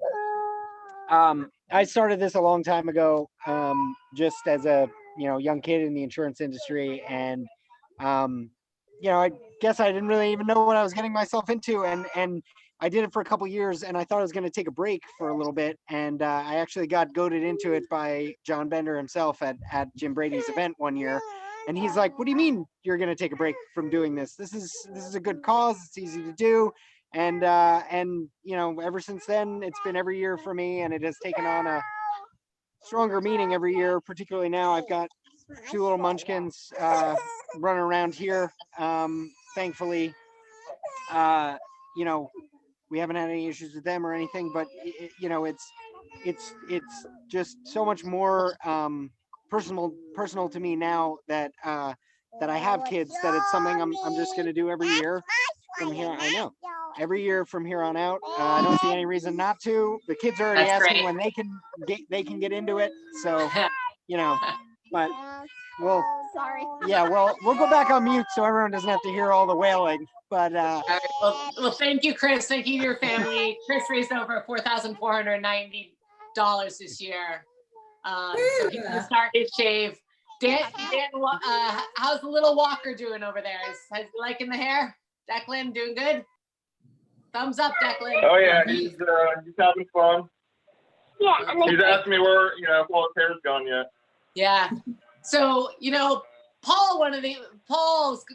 I started this a long time ago, just as a young kid in the insurance industry, and I guess I didn't really even know what I was getting myself into, and I did it for a couple years, and I thought I was going to take a break for a little bit, and I actually got goaded into it by John Bender himself at Jim Brady's event one year, and he's like, "What do you mean you're going to take a break from doing this? This is a good cause. It's easy to do." And ever since then, it's been every year for me, and it has taken on a stronger meaning every year. Particularly now, I've got 2 little munchkins running around here. Thankfully, we haven't had any issues with them or anything, but it's just so much more personal to me now that I have kids, that it's something I'm just going to do every year from here. I know. Every year from here on out. I don't see any reason not to. The kids are already asking when they can get into it. So, but we'll go back on mute so everyone doesn't have to hear all the wailing. But all right, well, thank you, Chris. Thank you to your family. Chris raised over $4,490 this year. So he's gonna start his shave. Dan, how's the little walker doing over there? Is he liking the hair? Declan, doing good? Thumbs up, Declan. Oh yeah, he's having fun. Yeah. He's asking me where if all his hair's gone yet. Yeah. So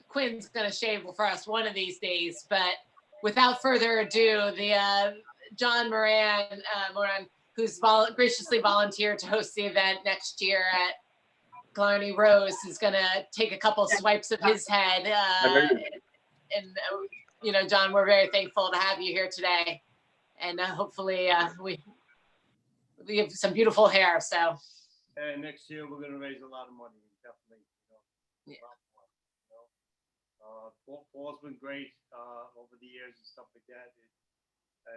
Quinn's gonna shave for us one of these days. But without further ado, the John Moran, who's graciously volunteered to host the event next year at Blarney Rose, is gonna take a couple swipes of his head. John, we're very thankful to have you here today, and hopefully we have some beautiful hair. So next year we're going to raise a lot of money, definitely. Paul's been great over the years and stuff like that,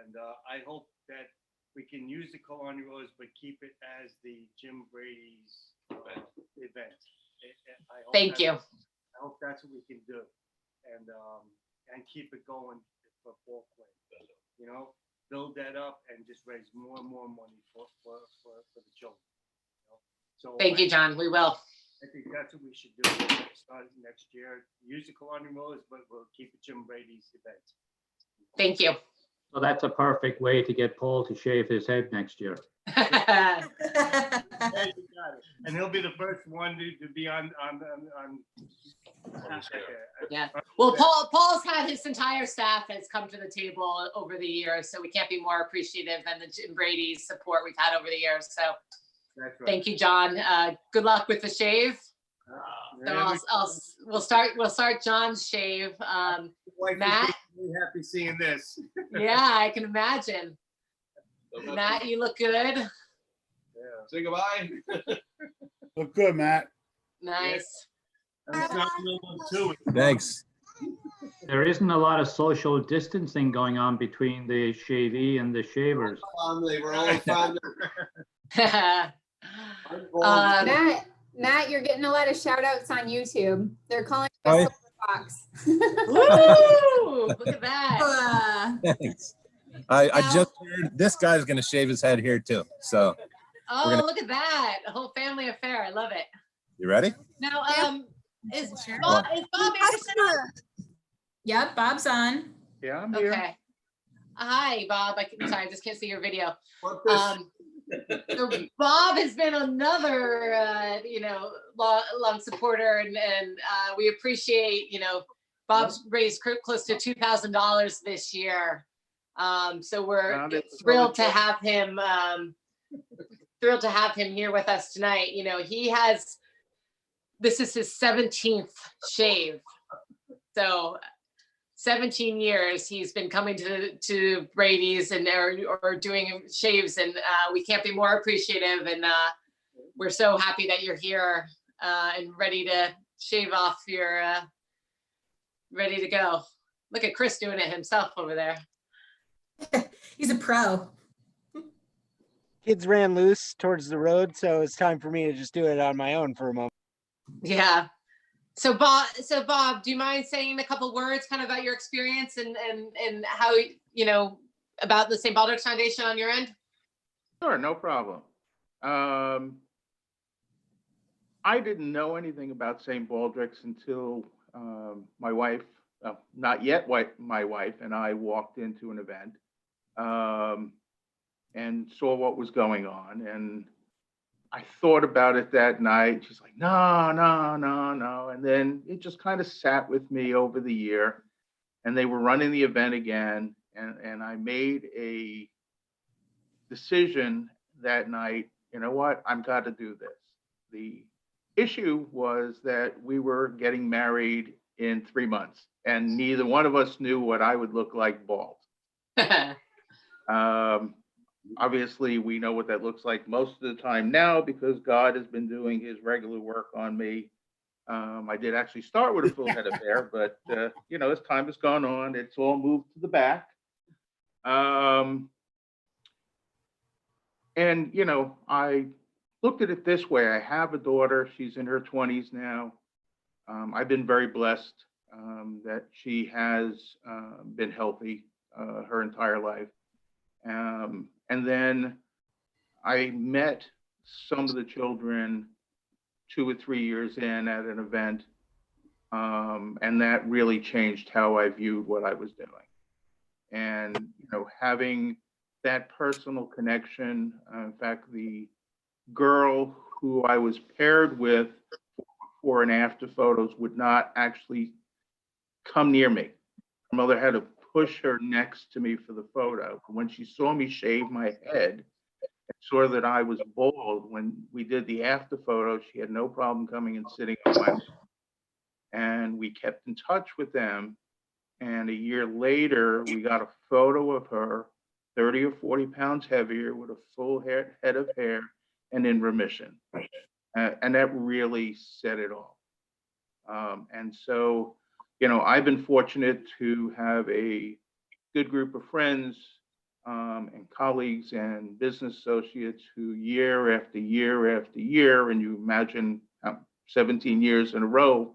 and I hope that we can use the Kalani Rose, but keep it as the Jim Brady's event. Thank you. I hope that's what we can do, and keep it going for Paul Quinn. Build that up and just raise more and more money for the children. So thank you, John. We will. I think that's what we should do. Starting next year, use the Kalani Rose, but we'll keep it Jim Brady's event. Thank you. So that's a perfect way to get Paul to shave his head next year. Yeah, you got it. And he'll be the first one to be on. Yeah. Well, Paul's had his entire staff has come to the table over the years, so we can't be more appreciative than the Jim Brady's support we've had over the years. So that's right. Thank you, John. Good luck with the shave. So we'll start John's shave. Matt, really happy seeing this. Yeah, I can imagine. Matt, you look good. Yeah. Say goodbye. Look good, Matt. Nice. Thanks. There isn't a lot of social distancing going on between the shavee and the shavers. We're all family. Matt, you're getting a lot of shout outs on YouTube. They're calling you Hi. a fox. Woo! Look at that. Thanks. I just heard this guy's going to shave his head here too. So Oh, look at that. A whole family affair. I love it. You ready? Now, is Sure. Bob Anderson on? Yep, Bob's on. Yeah, I'm here. Okay. Hi, Bob. Sorry, I just can't see your video. So Bob has been another, long supporter, and we appreciate, Bob's raised close to $2,000 this year. So we're thrilled to have him. Thrilled to have him here with us tonight. This is his 17th shave. So 17 years he's been coming to Brady's and or doing shaves, and we can't be more appreciative, and we're so happy that you're here and ready to shave off your ready to go. Look at Chris doing it himself over there. He's a pro. Kids ran loose towards the road, so it's time for me to just do it on my own for a moment. Yeah. So Bob, do you mind saying a couple words kind of about your experience and how, about the St. Baldrick Foundation on your end? Sure, no problem. I didn't know anything about St. Baldrick's until my wife, not yet my wife, and I walked into an event and saw what was going on. And I thought about it that night. She's like, no, no, no, no. And then it just kind of sat with me over the year. And they were running the event again. And I made a decision that night, you know what, I've got to do this. The issue was that we were getting married in 3 months, and neither one of us knew what I would look like bald. Obviously, we know what that looks like most of the time now because God has been doing his regular work on me. I did actually start with a full head of hair, but as time has gone on, it's all moved to the back. And I looked at it this way. I have a daughter. She's in her 20s now. I've been very blessed that she has been healthy her entire life. And then I met some of the children 2 or 3 years in at an event, and that really changed how I viewed what I was doing. And having that personal connection. In fact, the girl who I was paired with before and after photos would not actually come near me. My mother had to push her next to me for the photo. When she saw me shave my head and saw that I was bald, when we did the after photo, she had no problem coming and sitting on my lap. And we kept in touch with them. And a year later, we got a photo of her 30 or 40 pounds heavier with a full head of hair and in remission. And that really set it off. And so, I've been fortunate to have a good group of friends and colleagues and business associates who year after year after year, and you imagine 17 years in a row,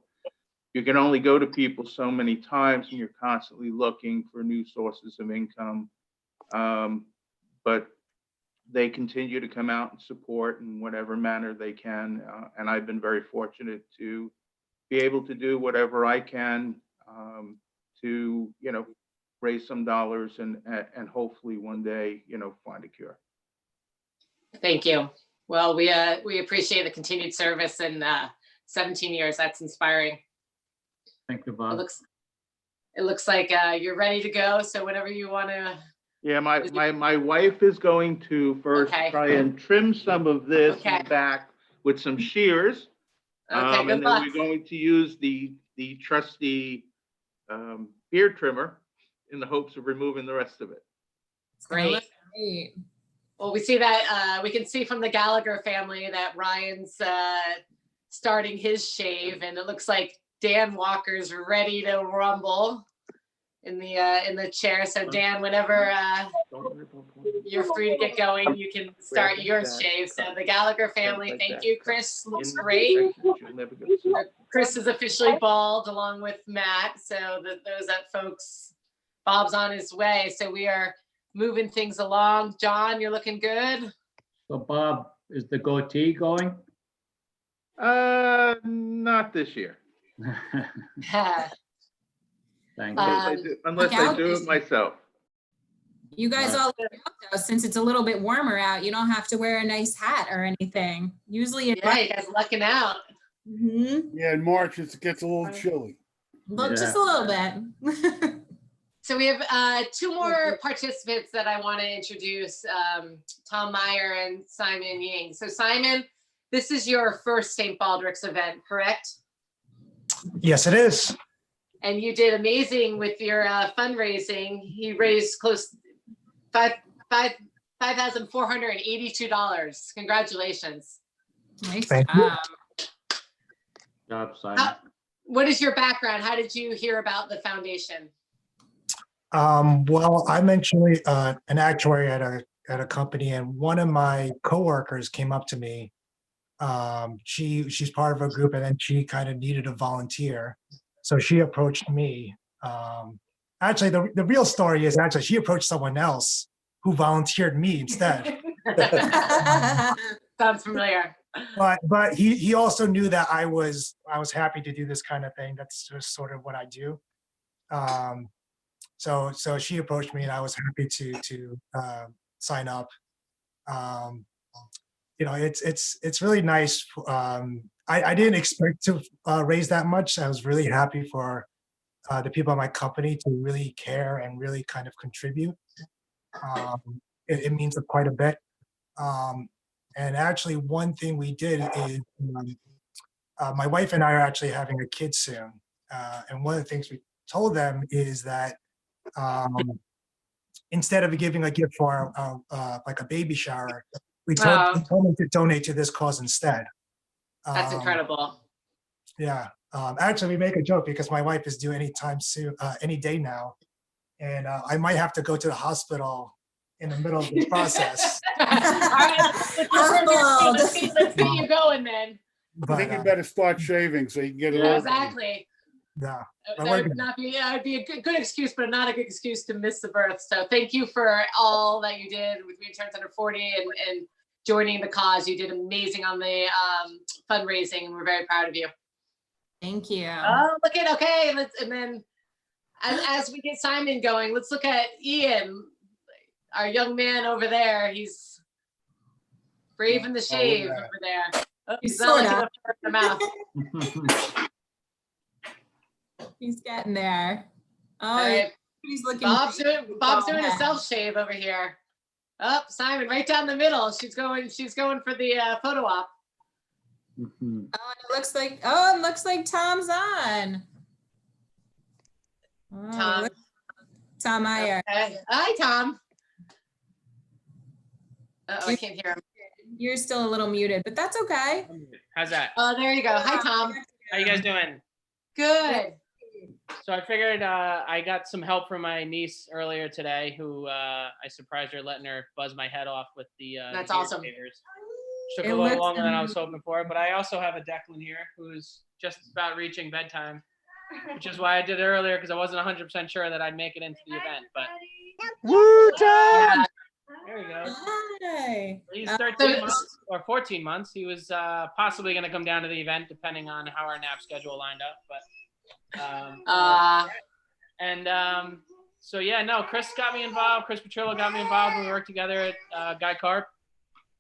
you can only go to people so many times and you're constantly looking for new sources of income. But they continue to come out and support in whatever manner they can. And I've been very fortunate to be able to do whatever I can to, raise some dollars and hopefully one day, find a cure. Thank you. Well, we appreciate the continued service and 17 years. That's inspiring. Thank you, Bob. It looks like you're ready to go. So whenever you want to. Yeah, my wife is going to first try and trim some of this back with some shears. Okay, and then we're going to use the trusty beard trimmer in the hopes of removing the rest of it. Great. Well, we see that we can see from the Gallagher family that Ryan's starting his shave, and it looks like Dan Walker's ready to rumble in the chair. So Dan, whenever you're free to get going, you can start your shave. So the Gallagher family, thank you. Chris looks great. Chris is officially bald along with Matt. So those folks, Bob's on his way. So we are moving things along. John, you're looking good. So Bob, is the goatee going? Not this year. Thank Unless I do it myself. You guys all, though, since it's a little bit warmer out, you don't have to wear a nice hat or anything. Usually, you guys lucking out. Yeah, in March it gets a little chilly. Just a little bit. So we have 2 more participants that I want to introduce, Tom Meyer and Simon Ying. So Simon, this is your first St. Baldrick's event, correct? Yes, it is. And you did amazing with your fundraising. You raised close to $5,482. Congratulations. Nice Thank you. Job, Simon. What is your background? How did you hear about the foundation? Well, I'm actually an actuary at a company, and one of my coworkers came up to me. She's part of a group, and then she kind of needed a volunteer, so she approached me. Actually, the real story is actually she approached someone else who volunteered me instead. Sounds familiar. But he also knew that I was happy to do this kind of thing. That's just sort of what I do. So she approached me, and I was happy to sign up. It's really nice. I didn't expect to raise that much. I was really happy for the people at my company to really care and really kind of contribute. It means quite a bit. And actually, one thing we did is my wife and I are actually having a kid soon. And one of the things we told them is that instead of giving a gift for like a baby shower, we told them to donate to this cause instead. That's incredible. Yeah. Actually, we make a joke because my wife is due anytime soon, any day now. And I might have to go to the hospital in the middle of the process. All right, let's get you going, man. I think you better start shaving so you can get it over. Exactly. Yeah. That would not be, it'd be a good excuse, but not a good excuse to miss the birth. So thank you for all that you did with Reinsurance Under 40 and joining the cause. You did amazing on the fundraising. We're very proud of you. Thank you. Oh, look at, okay. And then as we get Simon going, let's look at Ian, our young man over there. He's brave in the shave over there. Oh, He's not like sorta. he went in the mouth. He's getting there. Oh, Right. he's looking. Bob's doing a head. self shave over here. Oh, Simon, right down the middle. She's going for the photo op. Oh, and it looks like Tom's on. Oh, Tom. Tom Meyer. Okay. Hi, Tom. Uh-oh, I can't hear him. You're still a little muted, but that's okay. How's that? Oh, there you go. Hi, Tom. How you guys doing? Good. So I figured I got some help from my niece earlier today, who I surprised her, letting her buzz my head off with the That's gear awesome. savers. Took It a little looks longer than I was hoping for, but I also have a Declan here who's just about reaching bedtime, which is why I did it earlier, because I wasn't 100% sure that I'd make it into the event. But Woo, Tom! there we go. Hi. He's 13 months or 14 months. He was possibly going to come down to the event depending on how our nap schedule lined up. But so yeah, no, Chris got me involved. Chris Petrillo got me involved. We worked together at Guy Carp.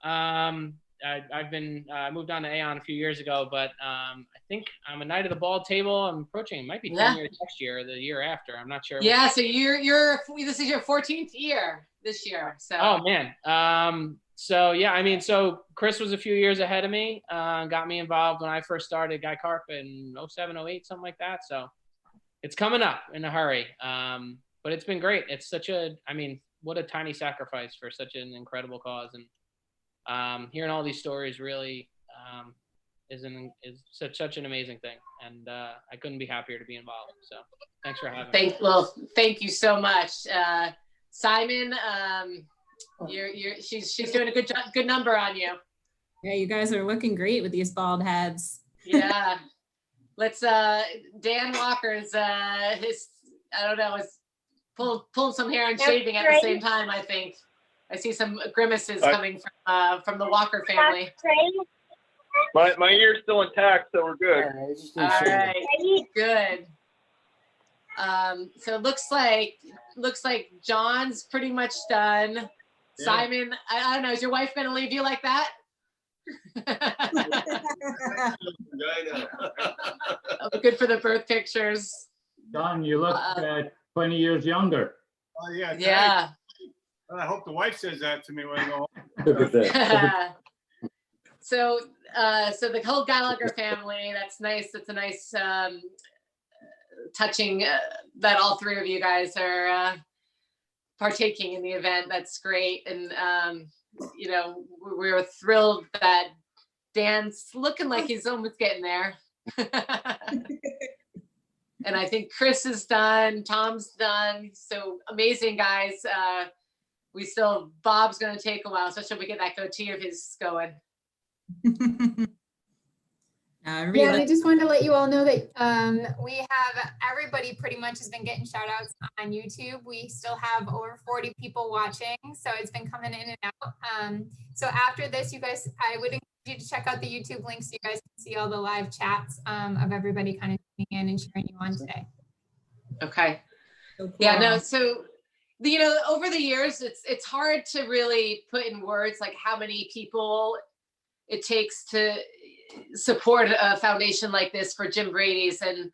I've been moved on to Aon a few years ago, but I think I'm a knight of the bald table. I'm approaching, it might be 10 years next year or the year after. I'm not sure. Yeah, so this is your 14th year this year. So. Oh man. So yeah, I mean, so Chris was a few years ahead of me, got me involved when I first started Guy Carp in 07, 08, something like that. So it's coming up in a hurry. But it's been great. It's what a tiny sacrifice for such an incredible cause. And hearing all these stories really is such an amazing thing. And I couldn't be happier to be involved. So thanks for having me. Thank you so much. Simon, she's doing a good number on you. Yeah, you guys are looking great with these bald heads. Yeah. Let's Dan Walker's is pulling some hair and shaving at the same time, I think. I see some grimaces coming from the Walker family. My ear's still intact, so we're good. All right, good. So it looks like John's pretty much done. Yeah. Simon, I don't know, is your wife gonna leave you like that? Oh, good for the birth pictures. John, you look 20 years younger. Oh, yeah. Yeah. I hope the wife says that to me when I go home. Look at that. So the whole Gallagher family, that's nice. That's a nice, touching that all three of you guys are partaking in the event. That's great. And, you know, we were thrilled that Dan's looking like he's almost getting there. And I think Chris is done, Tom's done. So amazing, guys. Bob's going to take a while, especially if we get that goatee of his going. Yeah, and I just wanted to let you all know that we have everybody pretty much has been getting shout outs on YouTube. We still have over 40 people watching, so it's been coming in and out. So after this, you guys, I would encourage you to check out the YouTube links so you guys can see all the live chats of everybody kind of tuning in and cheering you on today. Okay. Yeah, no, so you know, over the years, it's hard to really put in words like how many people it takes to support a foundation like this for Jim Brady's. And,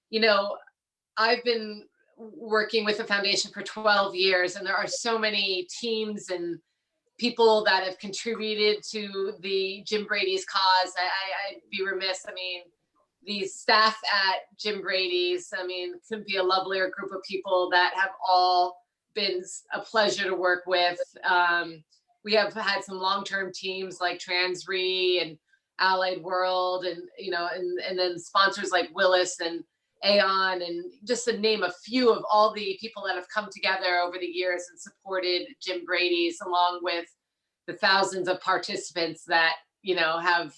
you know, I've been working with the foundation for 12 years, and there are so many teams and people that have contributed to the Jim Brady's cause. I'd be remiss. I mean, the staff at Jim Brady's, I mean, couldn't be a lovelier group of people that have all been a pleasure to work with. We have had some long-term teams like TransRe and Allied World, and you know, and then sponsors like Willis and Aon, and just to name a few of all the people that have come together over the years and supported Jim Brady's, along with the thousands of participants that, you know, have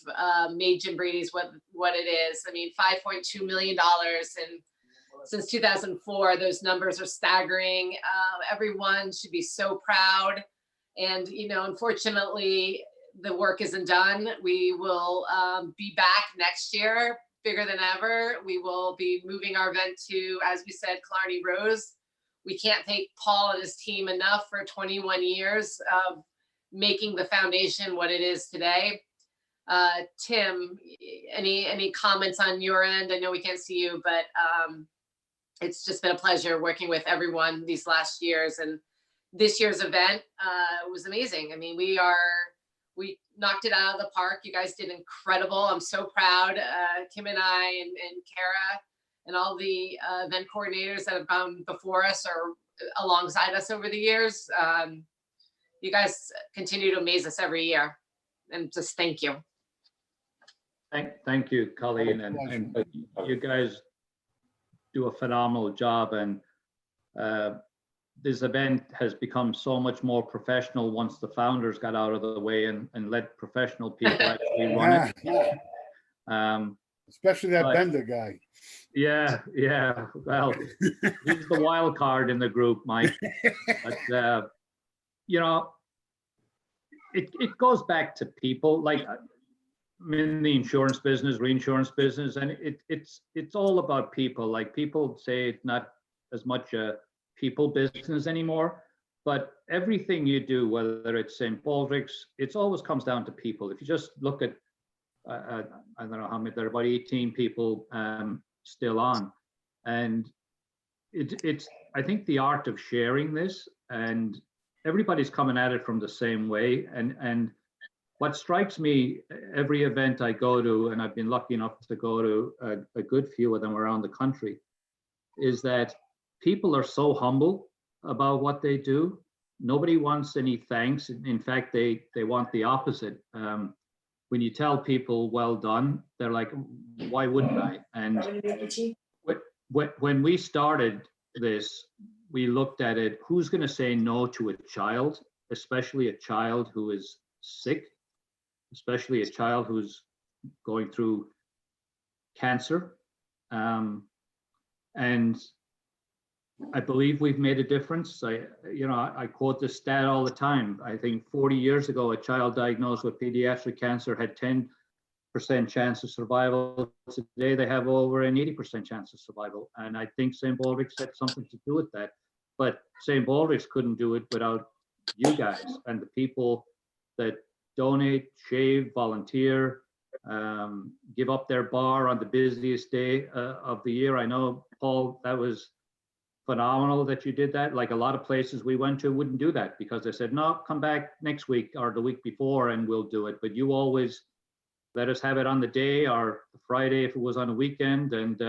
made Jim Brady's what it is. I mean, $5.2 million, and since 2004, those numbers are staggering. Everyone should be so proud. And, you know, unfortunately, the work isn't done. We will be back next year, bigger than ever. We will be moving our event to, as we said, Killarney Rose. We can't thank Paul and his team enough for 21 years of making the foundation what it is today. Tim, any comments on your end? I know we can't see you, but it's just been a pleasure working with everyone these last years. And this year's event was amazing. I mean, we knocked it out of the park. You guys did incredible. I'm so proud. Kim and I and Kara and all the event coordinators that have gone before us or alongside us over the years. You guys continue to amaze us every year. And just thank you. Thank you, Colleen. And you guys do a phenomenal job. And this event has become so much more professional once the founders got out of the way and let professional people actually run it. Especially that Bender guy. Yeah. Well, he's the wild card in the group, Mike. But, you know, it goes back to people. Like, I'm in the insurance business, reinsurance business, and it's all about people. Like, people say it's not as much a people business anymore, but everything you do, whether it's in Baldrick's, it always comes down to people. If you just look at, I don't know how many, there are about 18 people still on, and it's I think the art of sharing this, and everybody's coming at it from the same way. And what strikes me, every event I go to, and I've been lucky enough to go to a good few of them around the country, is that people are so humble about what they do. Nobody wants any thanks. In fact, they want the opposite. When you tell people, well done, they're like, why wouldn't I? And when we started this, we looked at it, who's going to say no to a child, especially a child who is sick, especially a child who's going through cancer. And I believe we've made a difference. I quote this stat all the time. I think 40 years ago, a child diagnosed with pediatric cancer had 10% chance of survival. Today, they have over an 80% chance of survival. And I think St. Baldrick's had something to do with that. But St. Baldrick's couldn't do it without you guys and the people that donate, shave, volunteer, give up their bar on the busiest day of the year. I know, Paul, that was phenomenal that you did that. Like a lot of places we went to wouldn't do that because they said, no, come back next week or the week before and we'll do it. But you always let us have it on the day or Friday if it was on a weekend. And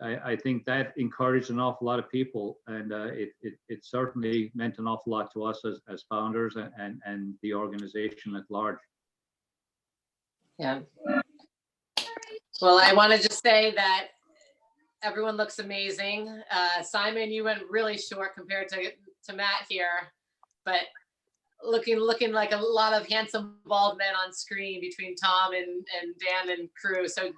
I think that encouraged an awful lot of people. And it certainly meant an awful lot to us as founders and the organization at large. Yeah. Well, I want to just say that everyone looks amazing. Simon, you went really short compared to Matt here, but looking like a lot of handsome bald men on screen between Tom and Dan and crew. So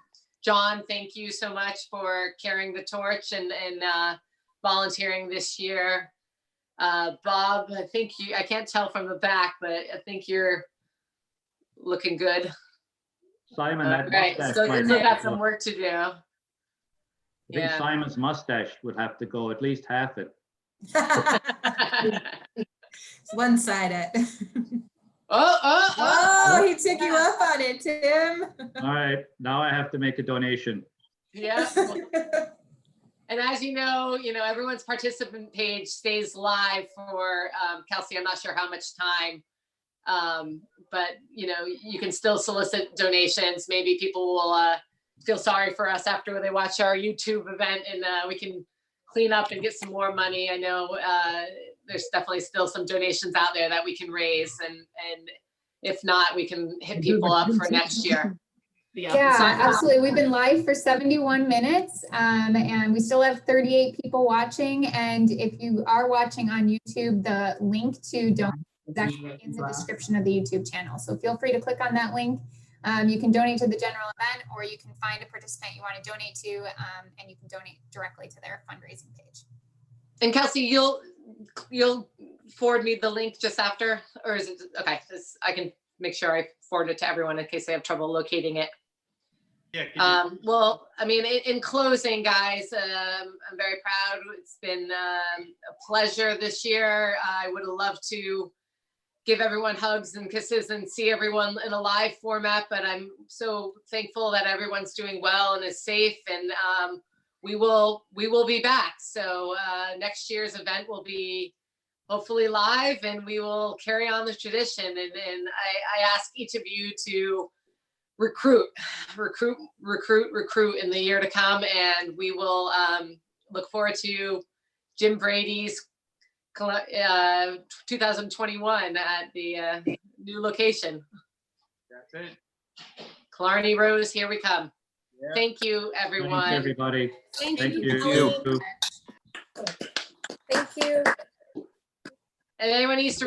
John, thank you so much for carrying the torch and volunteering this year. Bob, I can't tell from the back, but I think you're looking good. Simon, that right, mustache so might you have got to some go. work to do. I think Yeah. Simon's mustache would have to go, at least half it. It's one-sided. Oh, he took you up on it, Tim. All right, now I have to make a donation. Yeah. And as you know, everyone's participant page stays live for Kelsey. I'm not sure how much time, but you can still solicit donations. Maybe people will feel sorry for us after they watch our YouTube event, and we can clean up and get some more money. I know there's definitely still some donations out there that we can raise, and if not, we can hit people up for next year. Yeah, absolutely. We've been live for 71 minutes and we still have 38 people watching. And if you are watching on YouTube, the link to donate is actually in the description of the YouTube channel. So feel free to click on that link. You can donate to the general event, or you can find a participant you want to donate to, and you can donate directly to their fundraising page. And Kelsey, you'll forward me the link just after, or is it okay? I can make sure I forward it to everyone in case they have trouble locating it. Yeah. Well, I mean, in closing, guys, I'm very proud. It's been a pleasure this year. I would have loved to give everyone hugs and kisses and see everyone in a live format, but I'm so thankful that everyone's doing well and is safe, and we will be back. So next year's event will be hopefully live, and we will carry on the tradition. And I ask each of you to recruit in the year to come, and we will look forward to Jim Brady's 2021 at the new location. That's it. Killarney Rose, here we come. Yeah. Thank you, everyone. Thanks, everybody. Thank Thank you. you. Thank you. And anyone needs to